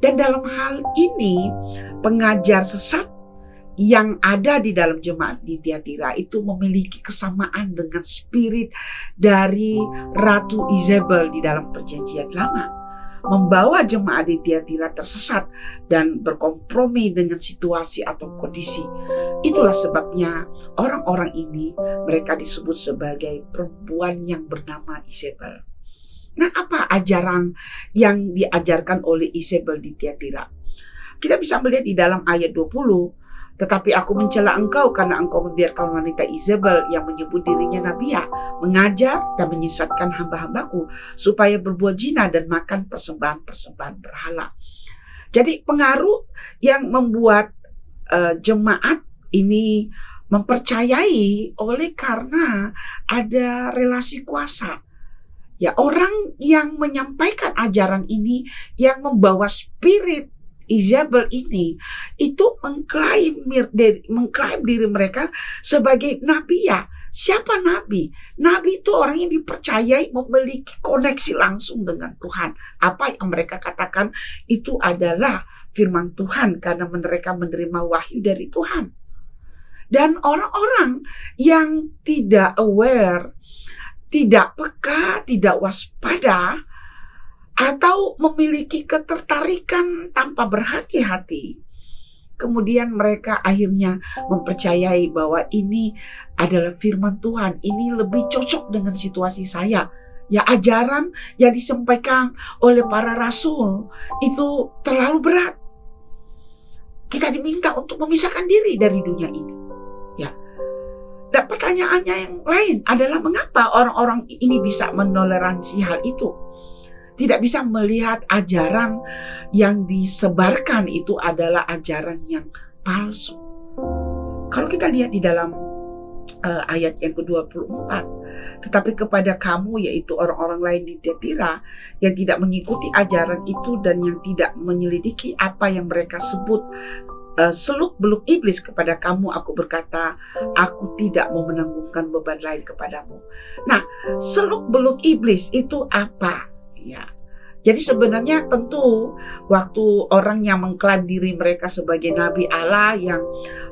Dan dalam hal ini pengajar sesat yang ada di dalam jemaat di Tiatira itu memiliki kesamaan dengan spirit dari Ratu Izebel di dalam Perjanjian Lama, membawa jemaat di Tiatira tersesat dan berkompromi dengan situasi atau kondisi. Itulah sebabnya orang-orang ini mereka disebut sebagai perempuan yang bernama Izebel. Nah, apa ajaran yang diajarkan oleh Izebel di Tiatira? Kita bisa melihat di dalam ayat 20, tetapi aku mencela engkau karena engkau membiarkan wanita Izebel yang menyebut dirinya Nabiah mengajar dan menyesatkan hamba-hambaku supaya berbuat zina dan makan persembahan-persembahan berhala. Jadi pengaruh yang membuat jemaat ini mempercayai oleh karena ada relasi kuasa. Ya, orang yang menyampaikan ajaran ini yang membawa spirit Izebel ini itu mengklaim diri mereka sebagai nabiah. Siapa nabi? Nabi itu orang yang dipercayai memiliki koneksi langsung dengan Tuhan. Apa yang mereka katakan itu adalah firman Tuhan karena mereka menerima wahyu dari Tuhan. Dan orang-orang yang tidak aware, tidak peka, tidak waspada, atau memiliki ketertarikan tanpa berhati-hati, kemudian mereka akhirnya mempercayai bahwa ini adalah firman Tuhan, ini lebih cocok dengan situasi saya. Ya, ajaran yang disampaikan oleh para rasul itu terlalu berat. Kita diminta untuk memisahkan diri dari dunia ini. Ya. Dan pertanyaannya yang lain adalah mengapa orang-orang ini bisa menoleransi hal itu? Tidak bisa melihat ajaran yang disebarkan itu adalah ajaran yang palsu. Kalau kita lihat di dalam ayat yang ke-24, tetapi kepada kamu, yaitu orang-orang lain di Tiatira yang tidak mengikuti ajaran itu dan yang tidak menyelidiki apa yang mereka sebut seluk-beluk iblis, kepada kamu aku berkata, aku tidak mau menanggungkan beban lain kepadamu. Nah, seluk-beluk iblis itu apa? Ya. Jadi sebenarnya tentu waktu orang yang mengklaim diri mereka sebagai nabi Allah yang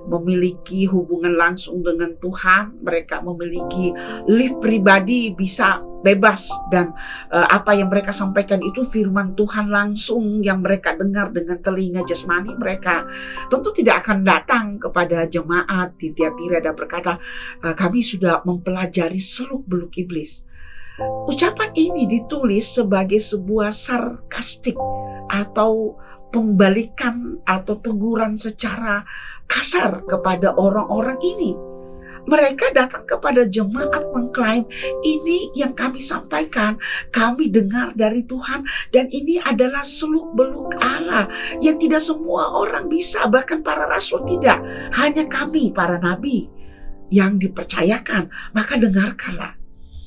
memiliki hubungan langsung dengan Tuhan, mereka memiliki lift pribadi, bisa bebas, dan apa yang mereka sampaikan itu firman Tuhan langsung yang mereka dengar dengan telinga jasmani mereka, tentu tidak akan datang kepada jemaat di Tiatira dan berkata, kami sudah mempelajari seluk-beluk iblis. Ucapan ini ditulis sebagai sebuah sarkastik atau pembalikan atau teguran secara kasar kepada orang-orang ini. Mereka datang kepada jemaat mengklaim, ini yang kami sampaikan, kami dengar dari Tuhan, dan ini adalah seluk-beluk Allah yang tidak semua orang bisa, bahkan para rasul tidak, hanya kami para nabi yang dipercayakan, maka dengarkanlah.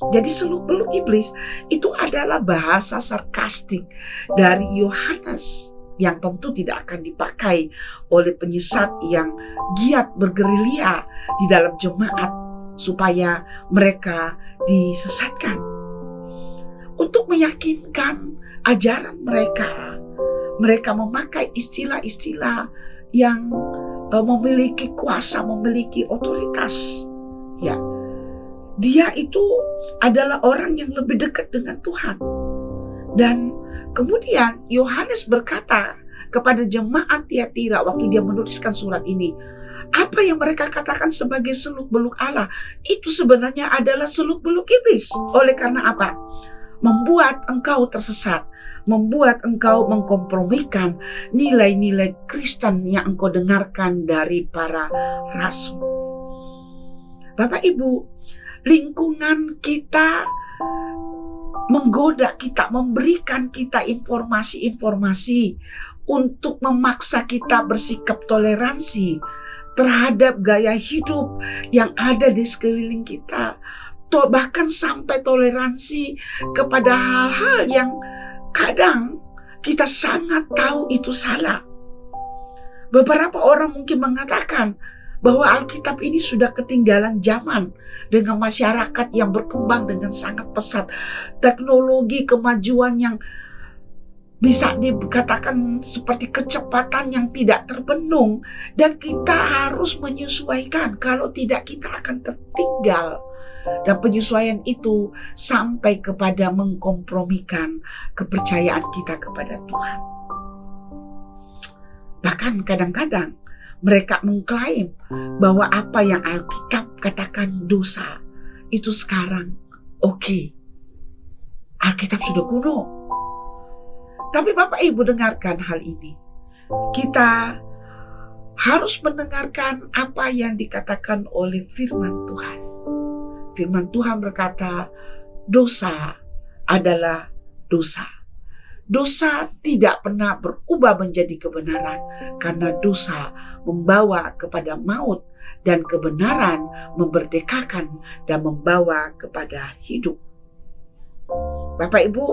Jadi seluk-beluk iblis itu adalah bahasa sarkastik dari Yohanes yang tentu tidak akan dipakai oleh penyesat yang giat bergerilya di dalam jemaat supaya mereka disesatkan. Untuk meyakinkan ajaran mereka, mereka memakai istilah-istilah yang memiliki kuasa, memiliki otoritas. Ya, dia itu adalah orang yang lebih dekat dengan Tuhan. Dan kemudian Yohanes berkata kepada jemaat Tiatira waktu dia menuliskan surat ini, apa yang mereka katakan sebagai seluk-beluk Allah itu sebenarnya adalah seluk-beluk iblis. Oleh karena apa? Membuat engkau tersesat, membuat engkau mengkompromikan nilai-nilai Kristen yang engkau dengarkan dari para rasul. Bapak Ibu, lingkungan kita menggoda kita, memberikan kita informasi-informasi untuk memaksa kita bersikap toleransi terhadap gaya hidup yang ada di sekeliling kita. Bahkan sampai toleransi kepada hal-hal yang kadang kita sangat tahu itu salah. Beberapa orang mungkin mengatakan bahwa Alkitab ini sudah ketinggalan zaman dengan masyarakat yang berkembang dengan sangat pesat. Teknologi kemajuan yang bisa dikatakan seperti kecepatan yang tidak terbendung. Dan kita harus menyesuaikan, kalau tidak kita akan tertinggal. Dan penyesuaian itu sampai kepada mengkompromikan kepercayaan kita kepada Tuhan. Bahkan kadang-kadang mereka mengklaim bahwa apa yang Alkitab katakan dosa itu sekarang oke. Alkitab sudah kuno. Tapi Bapak Ibu dengarkan hal ini. Kita harus mendengarkan apa yang dikatakan oleh firman Tuhan. Firman Tuhan berkata, dosa adalah dosa. Dosa tidak pernah berubah menjadi kebenaran, karena dosa membawa kepada maut dan kebenaran memerdekakan dan membawa kepada hidup. Bapak Ibu,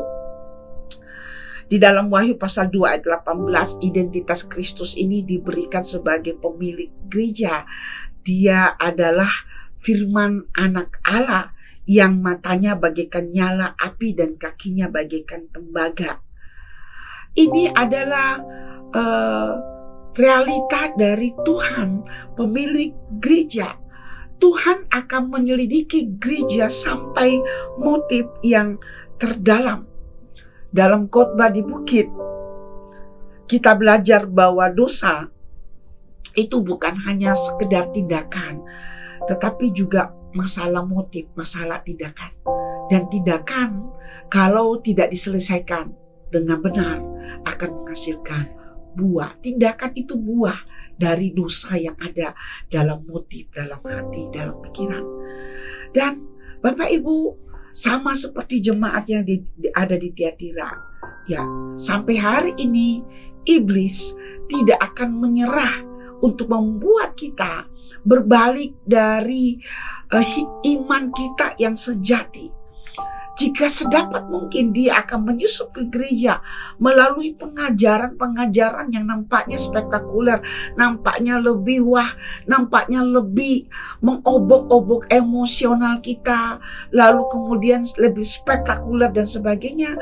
di dalam Wahyu pasal 2 ayat 18, identitas Kristus ini diberikan sebagai pemilik gereja. Dia adalah firman anak Allah yang matanya bagaikan nyala api dan kakinya bagaikan tembaga. Ini adalah realita dari Tuhan, pemilik gereja. Tuhan akan menyelidiki gereja sampai motif yang terdalam. Dalam khotbah di bukit, kita belajar bahwa dosa itu bukan hanya sekedar tindakan, tetapi juga masalah motif, masalah tindakan. Dan tindakan kalau tidak diselesaikan dengan benar akan menghasilkan buah. Tindakan itu buah dari dosa yang ada dalam motif, dalam hati, dalam pikiran. Dan Bapak Ibu, sama seperti jemaat yang ada di Tiatira, ya, sampai hari ini iblis tidak akan menyerah untuk membuat kita berbalik dari iman kita yang sejati. Jika sedapat mungkin dia akan menyusup ke gereja melalui pengajaran-pengajaran yang nampaknya spektakuler, nampaknya lebih nampaknya lebih mengobok-obok emosional kita, lalu kemudian lebih spektakuler dan sebagainya.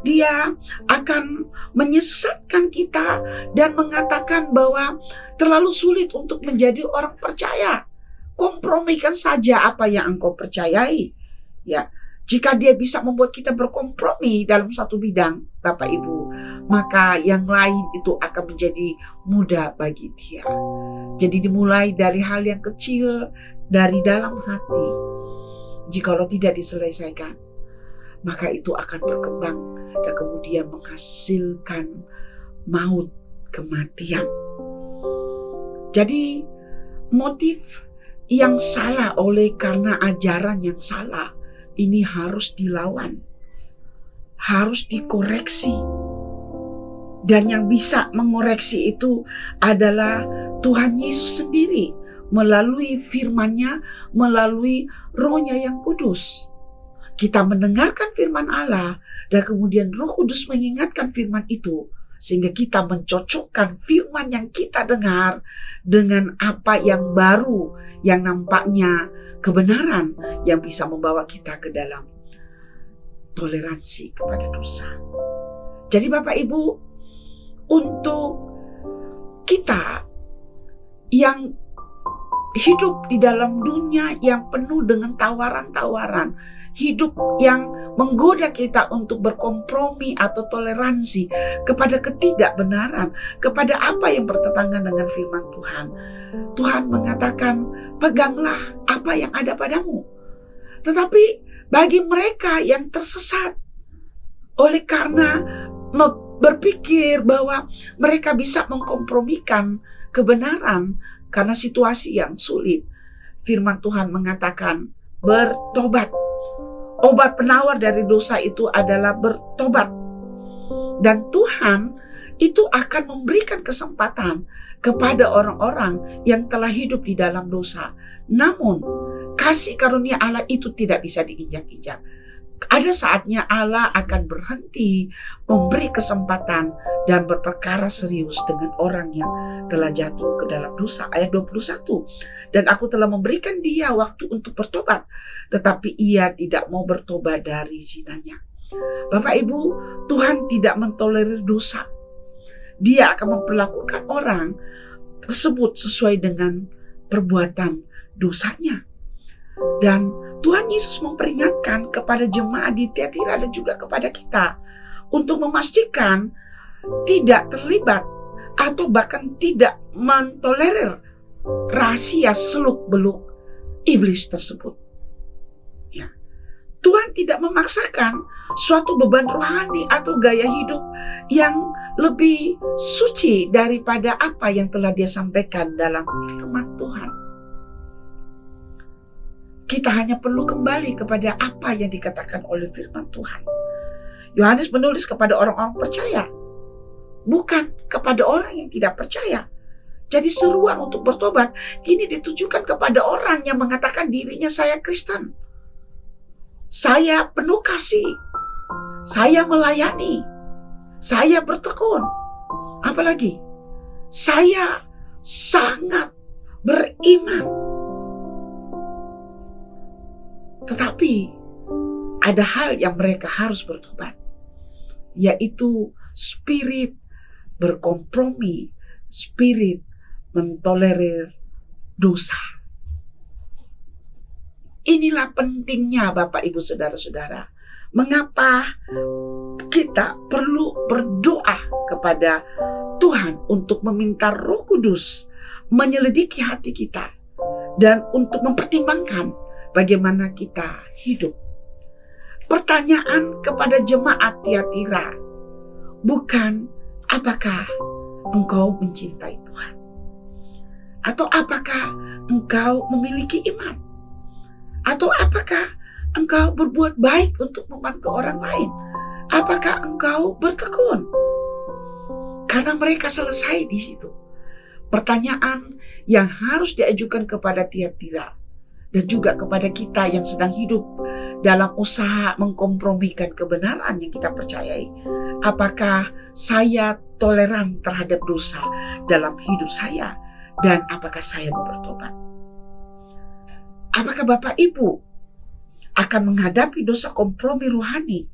Dia akan menyesatkan kita dan mengatakan bahwa terlalu sulit untuk menjadi orang percaya. Kompromikan saja apa yang engkau percayai. Ya. Jika dia bisa membuat kita berkompromi dalam satu bidang, Bapak Ibu, maka yang lain itu akan menjadi mudah bagi dia. Jadi dimulai dari hal yang kecil, dari dalam hati. Jikalau tidak diselesaikan, maka itu akan berkembang dan kemudian menghasilkan maut, kematian. Jadi motif yang salah oleh karena ajaran yang salah ini harus dilawan, harus dikoreksi. Dan yang bisa mengoreksi itu adalah Tuhan Yesus sendiri melalui firman-Nya, melalui Roh-Nya yang kudus. Kita mendengarkan firman Allah dan kemudian Roh Kudus mengingatkan firman itu, sehingga kita mencocokkan firman yang kita dengar dengan apa yang baru, yang nampaknya kebenaran yang bisa membawa kita ke dalam toleransi kepada dosa. Jadi Bapak Ibu, untuk kita yang hidup di dalam dunia yang penuh dengan tawaran-tawaran, hidup yang menggoda kita untuk berkompromi atau toleransi kepada ketidakbenaran, kepada apa yang bertentangan dengan firman Tuhan. Tuhan mengatakan, peganglah apa yang ada padamu. Tetapi bagi mereka yang tersesat oleh karena berpikir bahwa mereka bisa mengkompromikan kebenaran karena situasi yang sulit, firman Tuhan mengatakan bertobat. Obat penawar dari dosa itu adalah bertobat. Dan Tuhan itu akan memberikan kesempatan kepada orang-orang yang telah hidup di dalam dosa. Namun, kasih karunia Allah itu tidak bisa diinjak-injak. Ada saatnya Allah akan berhenti memberi kesempatan dan berperkara serius dengan orang yang telah jatuh ke dalam dosa. Ayat 21. Dan aku telah memberikan dia waktu untuk bertobat, tetapi ia tidak mau bertobat dari zinanya. Bapak Ibu, Tuhan tidak mentolerir dosa. Dia akan memperlakukan orang tersebut sesuai dengan perbuatan dosanya. Dan Tuhan Yesus memperingatkan kepada jemaat di Tiatira dan juga kepada kita untuk memastikan tidak terlibat atau bahkan tidak mentolerir rahasia seluk-beluk iblis tersebut. Ya. Tuhan tidak memaksakan suatu beban rohani atau gaya hidup yang lebih suci daripada apa yang telah Dia sampaikan dalam firman Tuhan. Kita hanya perlu kembali kepada apa yang dikatakan oleh firman Tuhan. Yohanes menulis kepada orang-orang percaya, bukan kepada orang yang tidak percaya. Jadi seruan untuk bertobat kini ditujukan kepada orang yang mengatakan dirinya saya Kristen. Saya penuh kasih. Saya melayani. Saya bertekun. Apalagi, saya sangat beriman. Tetapi ada hal yang mereka harus bertobat, yaitu spirit berkompromi, spirit mentolerir dosa. Inilah pentingnya Bapak Ibu Saudara-saudara. Mengapa kita perlu berdoa kepada Tuhan untuk meminta Roh Kudus menyelidiki hati kita dan untuk mempertimbangkan bagaimana kita hidup. Pertanyaan kepada jemaat Tiatira bukan apakah engkau mencintai Tuhan, atau apakah engkau memiliki iman, Atau apakah engkau berbuat baik untuk membantu orang lain? Apakah engkau bertekun? Karena mereka selesai di situ. Pertanyaan yang harus diajukan kepada Tiatira dan juga kepada kita yang sedang hidup dalam usaha mengkompromikan kebenaran yang kita percayai. Apakah saya toleran terhadap dosa dalam hidup saya? Dan apakah saya mau bertobat? Apakah Bapak Ibu akan menghadapi dosa kompromi rohani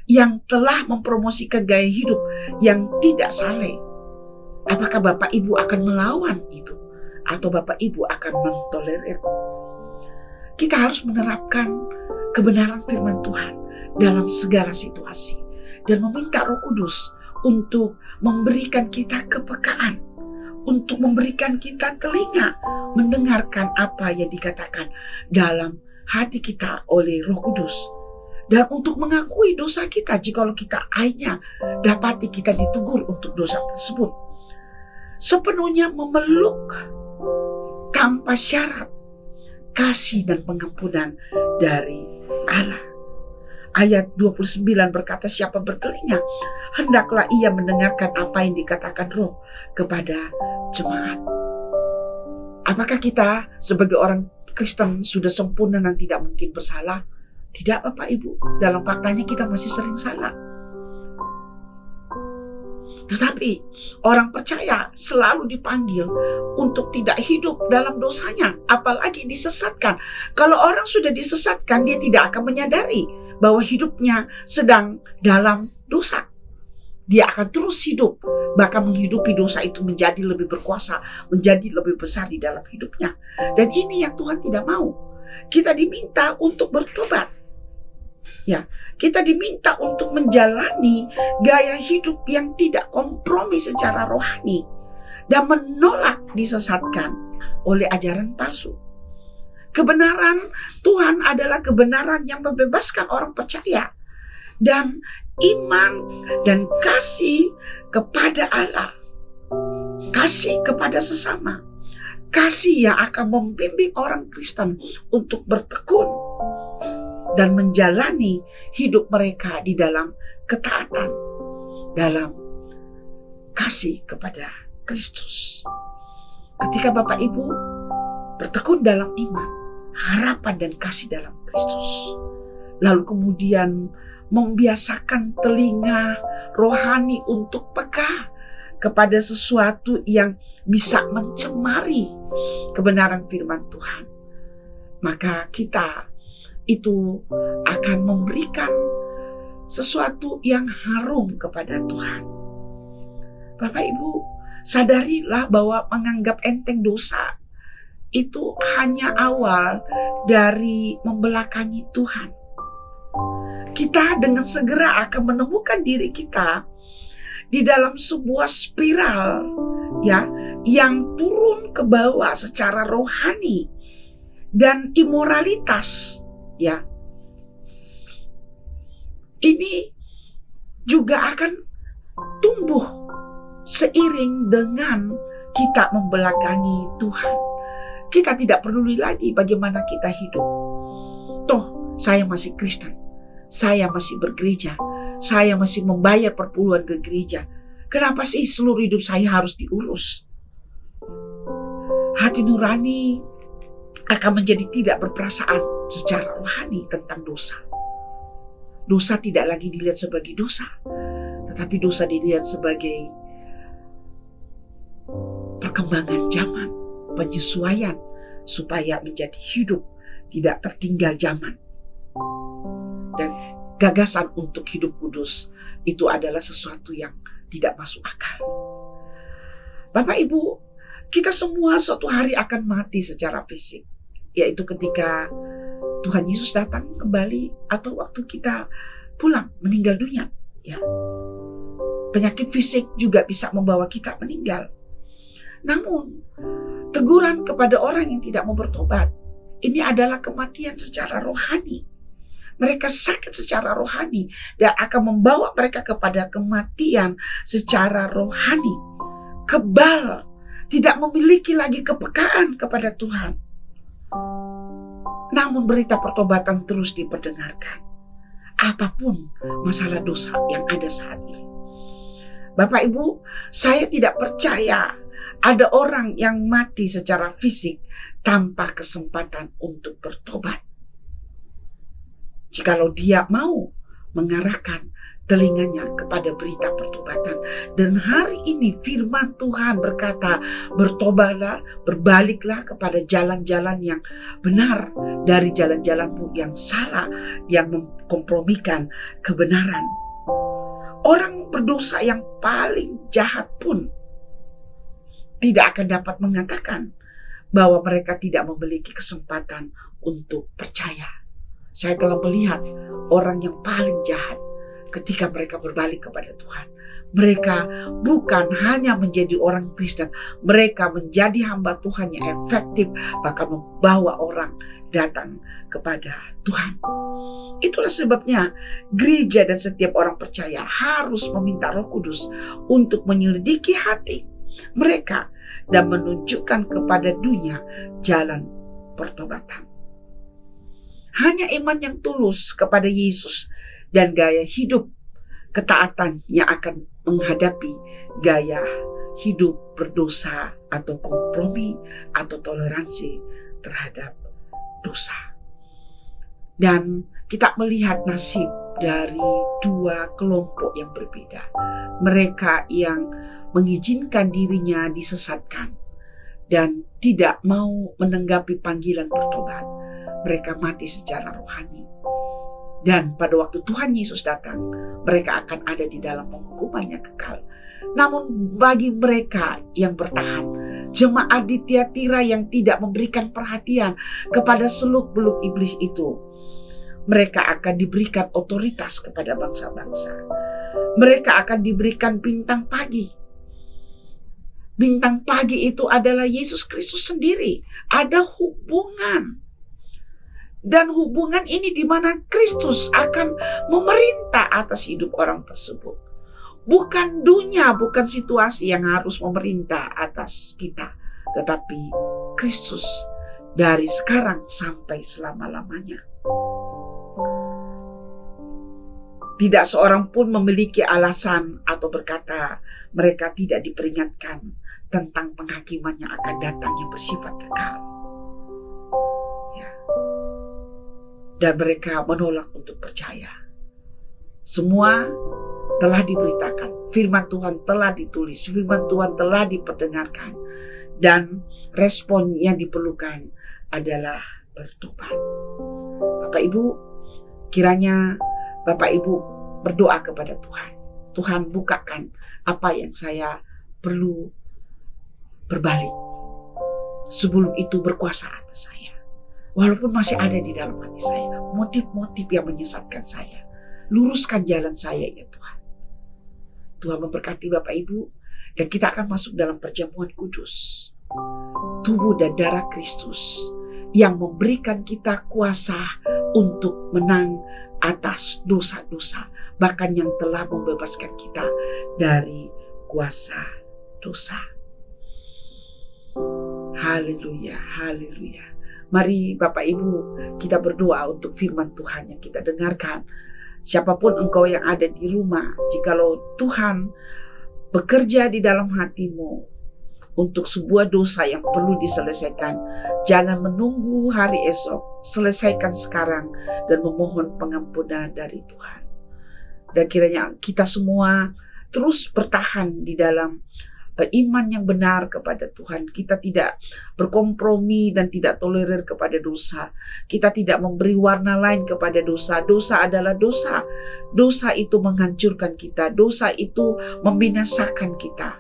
yang telah mempromosikan gaya hidup yang tidak saleh? Apakah Bapak Ibu akan melawan itu? Atau Bapak Ibu akan mentolerir? Kita harus menerapkan kebenaran firman Tuhan dalam segala situasi. Dan meminta Roh Kudus untuk memberikan kita kepekaan. Untuk memberikan kita telinga mendengarkan apa yang dikatakan dalam hati kita oleh Roh Kudus. Dan untuk mengakui dosa kita jikalau kita akhirnya dapati kita ditegur untuk dosa tersebut. Sepenuhnya memeluk tanpa syarat kasih dan pengampunan dari Allah. Ayat 29 berkata, siapa bertelinga, hendaklah ia mendengarkan apa yang dikatakan Roh kepada jemaat. Apakah kita sebagai orang Kristen sudah sempurna dan tidak mungkin bersalah? Tidak Bapak Ibu, dalam faktanya kita masih sering salah. Tetapi orang percaya selalu dipanggil untuk tidak hidup dalam dosanya, apalagi disesatkan. Kalau orang sudah disesatkan, dia tidak akan menyadari bahwa hidupnya sedang dalam dosa. Dia akan terus hidup, bahkan menghidupi dosa itu menjadi lebih berkuasa, menjadi lebih besar di dalam hidupnya. Dan ini yang Tuhan tidak mau. Kita diminta untuk bertobat. Ya, kita diminta untuk menjalani gaya hidup yang tidak kompromi secara rohani dan menolak disesatkan oleh ajaran palsu. Kebenaran Tuhan adalah kebenaran yang membebaskan orang percaya. Dan iman dan kasih kepada Allah, kasih kepada sesama, kasih yang akan membimbing orang Kristen untuk bertekun dan menjalani hidup mereka di dalam ketaatan, dalam kasih kepada Kristus. Ketika Bapak Ibu bertekun dalam iman, harapan dan kasih dalam Kristus, lalu kemudian membiasakan telinga rohani untuk peka kepada sesuatu yang bisa mencemari kebenaran firman Tuhan, maka kita itu akan memberikan sesuatu yang harum kepada Tuhan. Bapak Ibu, sadarilah bahwa menganggap enteng dosa itu hanya awal dari membelakangi Tuhan. Kita dengan segera akan menemukan diri kita di dalam sebuah spiral ya yang turun ke bawah secara rohani dan imoralitas ya. Ini juga akan tumbuh seiring dengan kita membelakangi Tuhan. Kita tidak peduli lagi bagaimana kita hidup. Toh, saya masih Kristen. Saya masih bergereja. Saya masih membayar perpuluhan ke gereja. Kenapa sih seluruh hidup saya harus diurus? Hati nurani akan menjadi tidak berperasaan secara rohani tentang dosa. Dosa tidak lagi dilihat sebagai dosa, tetapi dosa dilihat sebagai perkembangan zaman, penyesuaian supaya menjadi hidup tidak tertinggal zaman. Dan gagasan untuk hidup kudus itu adalah sesuatu yang tidak masuk akal. Bapak Ibu, kita semua suatu hari akan mati secara fisik, yaitu ketika Tuhan Yesus datang kembali atau waktu kita pulang meninggal dunia. Ya, penyakit fisik juga bisa membawa kita meninggal. Namun teguran kepada orang yang tidak mau bertobat, ini adalah kematian secara rohani. Mereka sakit secara rohani dan akan membawa mereka kepada kematian secara rohani. Kebal, tidak memiliki lagi kepekaan kepada Tuhan. namun berita pertobatan terus diperdengarkan. Apapun masalah dosa yang ada saat ini. Bapak Ibu, saya tidak percaya ada orang yang mati secara fisik tanpa kesempatan untuk bertobat. Jikalau dia mau mengarahkan telinganya kepada berita pertobatan. Dan hari ini firman Tuhan berkata, bertobatlah, berbaliklah kepada jalan-jalan yang benar dari jalan-jalanmu yang salah, yang mengkompromikan kebenaran. Orang berdosa yang paling jahat pun tidak akan dapat mengatakan bahwa mereka tidak memiliki kesempatan untuk percaya. Saya telah melihat orang yang paling jahat ketika mereka berbalik kepada Tuhan. Mereka bukan hanya menjadi orang Kristen, mereka menjadi hamba Tuhan yang efektif, bahkan membawa orang datang kepada Tuhan. Itulah sebabnya gereja dan setiap orang percaya harus meminta Roh Kudus untuk menyelidiki hati mereka dan menunjukkan kepada dunia jalan pertobatan. Hanya iman yang tulus kepada Yesus dan gaya hidup ketaatan yang akan menghadapi gaya hidup berdosa atau kompromi atau toleransi terhadap dosa. Dan kita melihat nasib dari dua kelompok yang berbeda. Mereka yang mengizinkan dirinya disesatkan dan tidak mau menanggapi panggilan bertobat. Mereka mati secara rohani. Dan pada waktu Tuhan Yesus datang, mereka akan ada di dalam penghukuman yang kekal. Namun bagi mereka yang bertahan, jemaat di Tiatira yang tidak memberikan perhatian kepada seluk-beluk iblis itu, mereka akan diberikan otoritas kepada bangsa-bangsa. Mereka akan diberikan bintang pagi. Bintang pagi itu adalah Yesus Kristus sendiri. Ada hubungan. Dan hubungan ini di mana Kristus akan memerintah atas hidup orang tersebut. Bukan dunia, bukan situasi yang harus memerintah atas kita. Tetapi Kristus dari sekarang sampai selama-lamanya. Tidak seorang pun memiliki alasan atau berkata mereka tidak diperingatkan tentang penghakiman yang akan datang yang bersifat kekal. Ya. Dan mereka menolak untuk percaya. Semua telah diberitakan, firman Tuhan telah ditulis, firman Tuhan telah diperdengarkan, dan respon yang diperlukan adalah bertobat. Bapak Ibu, kiranya Bapak Ibu berdoa kepada Tuhan. Tuhan, bukakan apa yang saya perlu berbalik. Sebelum itu berkuasa atas saya. Walaupun masih ada di dalam hati saya motif-motif yang menyesatkan saya. Luruskan jalan saya ya Tuhan. Tuhan memberkati Bapak Ibu. Dan kita akan masuk dalam perjamuan kudus. Tubuh dan darah Kristus yang memberikan kita kuasa untuk menang atas dosa-dosa, bahkan yang telah membebaskan kita dari kuasa dosa. Haleluya, haleluya. Mari Bapak Ibu kita berdoa untuk firman Tuhan yang kita dengarkan. Siapapun engkau yang ada di rumah, jikalau Tuhan bekerja di dalam hatimu untuk sebuah dosa yang perlu diselesaikan, jangan menunggu hari esok. Selesaikan sekarang dan memohon pengampunan dari Tuhan. Dan kiranya kita semua terus bertahan di dalam iman yang benar kepada Tuhan. Kita tidak berkompromi dan tidak tolerir kepada dosa. Kita tidak memberi warna lain kepada dosa. Dosa adalah dosa. Dosa itu menghancurkan kita. Dosa itu membinasakan kita.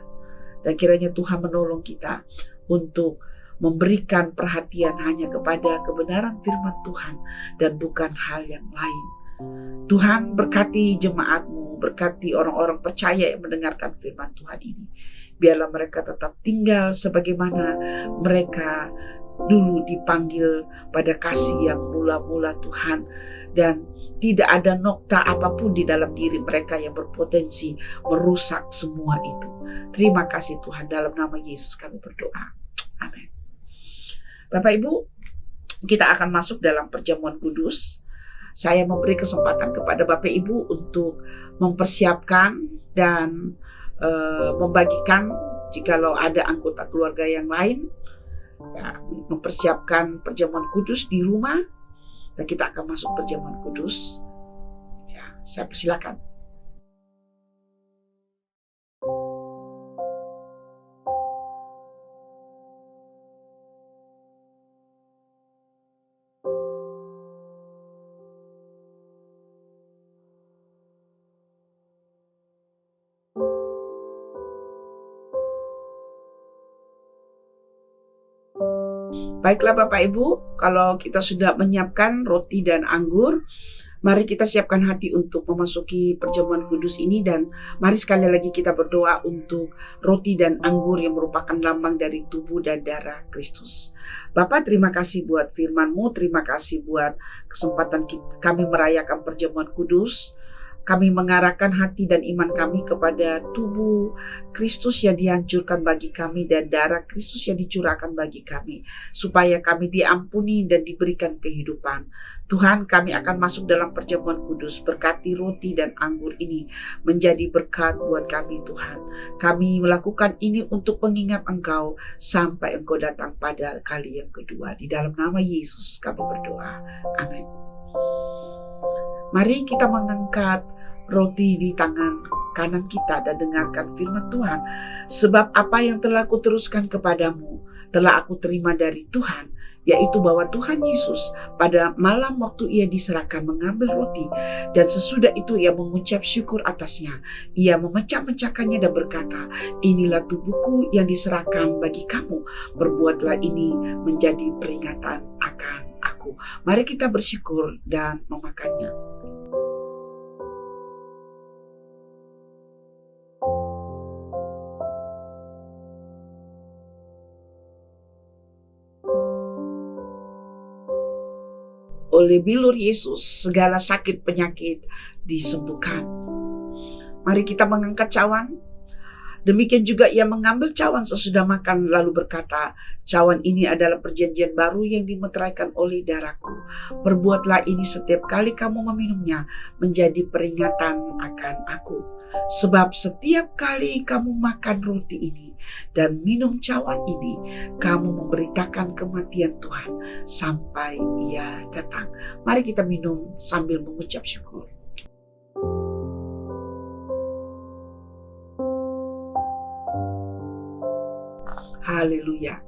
Dan kiranya Tuhan menolong kita untuk memberikan perhatian hanya kepada kebenaran firman Tuhan dan bukan hal yang lain. Tuhan berkati jemaat-Mu, berkati orang-orang percaya yang mendengarkan firman Tuhan ini. Biarlah mereka tetap tinggal sebagaimana mereka dulu dipanggil pada kasih yang mula-mula Tuhan. Dan tidak ada nokta apapun di dalam diri mereka yang berpotensi merusak semua itu. Terima kasih Tuhan, dalam nama Yesus kami berdoa. Amin. Bapak Ibu, kita akan masuk dalam perjamuan kudus. Saya memberi kesempatan kepada Bapak Ibu untuk mempersiapkan dan membagikan jikalau ada anggota keluarga yang lain, ya, mempersiapkan perjamuan kudus di rumah, dan kita akan masuk perjamuan kudus. Ya, saya persilakan. Baiklah Bapak Ibu, kalau kita sudah menyiapkan roti dan anggur, mari kita siapkan hati untuk memasuki perjamuan kudus ini, dan mari sekali lagi kita berdoa untuk roti dan anggur yang merupakan lambang dari tubuh dan darah Kristus. Bapak, terima kasih buat firman-Mu, terima kasih buat kesempatan kami merayakan perjamuan kudus. Kami mengarahkan hati dan iman kami kepada tubuh Kristus yang dihancurkan bagi kami dan darah Kristus yang dicurahkan bagi kami, supaya kami diampuni dan diberikan kehidupan. Tuhan, kami akan masuk dalam perjamuan kudus. Berkati roti dan anggur ini menjadi berkat buat kami, Tuhan. Kami melakukan ini untuk mengingat Engkau sampai Engkau datang pada kali yang kedua. Di dalam nama Yesus kami berdoa. Amin. Mari kita mengangkat roti di tangan kanan kita dan dengarkan firman Tuhan. Sebab apa yang telah aku teruskan kepadamu telah aku terima dari Tuhan, yaitu bahwa Tuhan Yesus pada malam waktu ia diserahkan mengambil roti, dan sesudah itu ia mengucap syukur atasnya. Ia memecah-mecahkannya dan berkata, inilah tubuhku yang diserahkan bagi kamu. Perbuatlah ini menjadi peringatan akan aku. Mari kita bersyukur dan memakannya. Oleh bilur Yesus, segala sakit penyakit disembuhkan. Mari kita mengangkat cawan. Demikian juga ia mengambil cawan sesudah makan, lalu berkata, cawan ini adalah perjanjian baru yang dimeteraikan oleh darahku. Perbuatlah ini setiap kali kamu meminumnya, menjadi peringatan akan aku. Sebab setiap kali kamu makan roti ini dan minum cawan ini, kamu memberitakan kematian Tuhan sampai ia datang. Mari kita minum sambil mengucap syukur. Haleluya.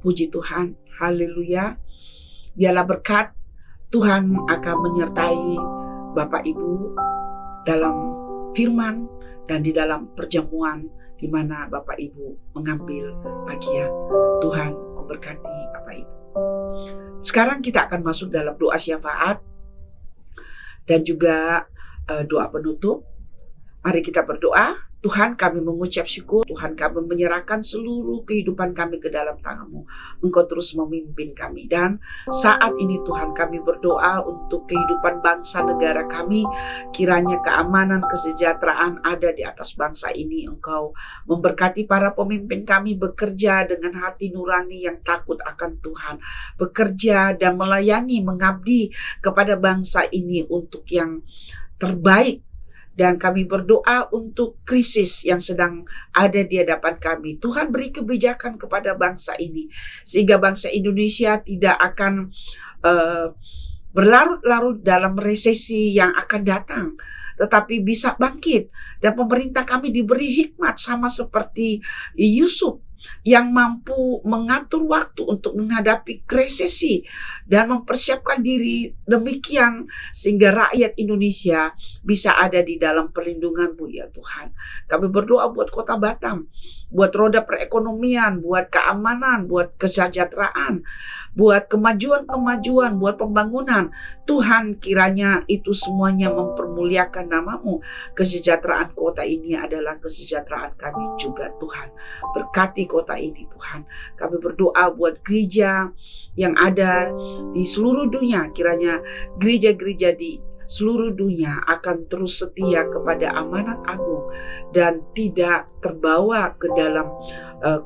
Puji Tuhan. Haleluya. Biarlah berkat Tuhan akan menyertai Bapak Ibu dalam firman dan di dalam perjamuan di mana Bapak Ibu mengambil bagian. Tuhan memberkati Bapak Ibu. Sekarang kita akan masuk dalam doa syafaat dan juga doa penutup. Mari kita berdoa. Tuhan, kami mengucap syukur. Tuhan, kami menyerahkan seluruh kehidupan kami ke dalam tangan-Mu. Engkau terus memimpin kami. Dan saat ini Tuhan, kami berdoa untuk kehidupan bangsa negara kami. Kiranya keamanan, kesejahteraan ada di atas bangsa ini. Engkau memberkati para pemimpin kami bekerja dengan hati nurani yang takut akan Tuhan. Bekerja dan melayani, mengabdi kepada bangsa ini untuk yang terbaik. Dan kami berdoa untuk krisis yang sedang ada di hadapan kami. Tuhan beri kebijakan kepada bangsa ini, sehingga bangsa Indonesia tidak akan berlarut-larut dalam resesi yang akan datang, tetapi bisa bangkit. Dan pemerintah kami diberi hikmat sama seperti Yusuf, yang mampu mengatur waktu untuk menghadapi resesi dan mempersiapkan diri demikian sehingga rakyat Indonesia bisa ada di dalam perlindungan-Mu ya Tuhan. Kami berdoa buat Kota Batam, buat roda perekonomian, buat keamanan, buat kesejahteraan, buat kemajuan-kemajuan, buat pembangunan. Tuhan, kiranya itu semuanya mempermuliakan nama-Mu. Kesejahteraan kota ini adalah kesejahteraan kami juga Tuhan. Berkati kota ini Tuhan. Kami berdoa buat gereja yang ada di seluruh dunia. Kiranya gereja-gereja di seluruh dunia akan terus setia kepada amanat agung dan tidak terbawa ke dalam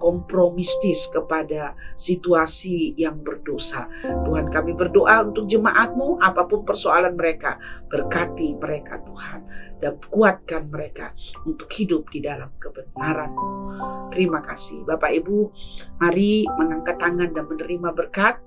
kompromistis kepada situasi yang berdosa. Tuhan, kami berdoa untuk jemaat-Mu, apapun persoalan mereka, berkati mereka Tuhan, dan kuatkan mereka untuk hidup di dalam kebenaran-Mu. Terima kasih. Bapak Ibu, mari mengangkat tangan dan menerima berkat.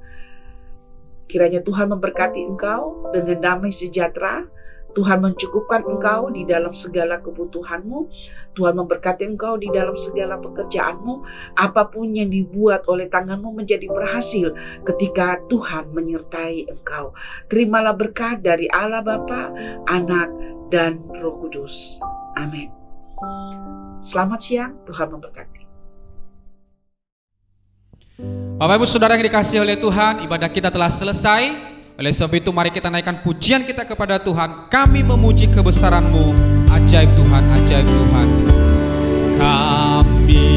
Kiranya Tuhan memberkati engkau dengan damai sejahtera. Tuhan mencukupkan engkau di dalam segala kebutuhanmu. Tuhan memberkati engkau di dalam segala pekerjaanmu. Apapun yang dibuat oleh tanganmu menjadi berhasil ketika Tuhan menyertai engkau. Terimalah berkat dari Allah Bapa, Anak, dan Roh Kudus. Amin. Selamat siang, Tuhan memberkati. Bapak Ibu Saudara yang dikasihi oleh Tuhan, ibadah kita telah selesai. Oleh sebab itu mari kita naikkan pujian kita kepada Tuhan. Kami memuji kebesaran-Mu, ajaib Tuhan, ajaib Tuhan. Kami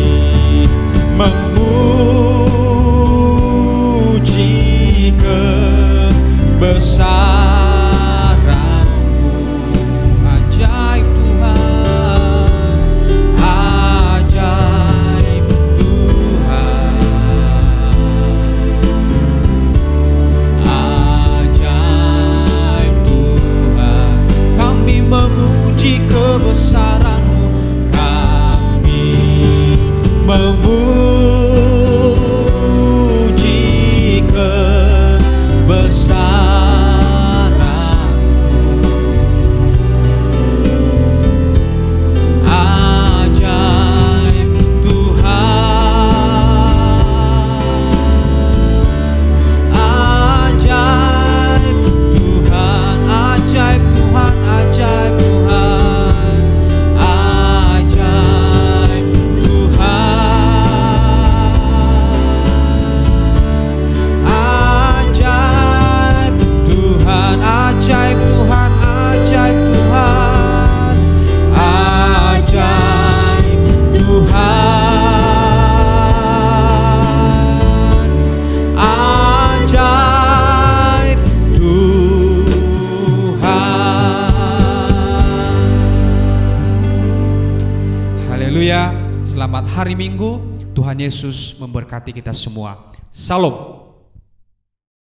memuji kebesaran-Mu, ajaib Tuhan, ajaib Tuhan, ajaib Tuhan. Kami memuji kebesaran-Mu, kami memuji kebesaran-Mu, ajaib Tuhan, ajaib Tuhan, ajaib Tuhan, ajaib Tuhan, ajaib Tuhan, ajaib Tuhan, ajaib Tuhan, ajaib Tuhan, ajaib Tuhan. Haleluya. Selamat hari Minggu. Tuhan Yesus memberkati kita semua. Salam.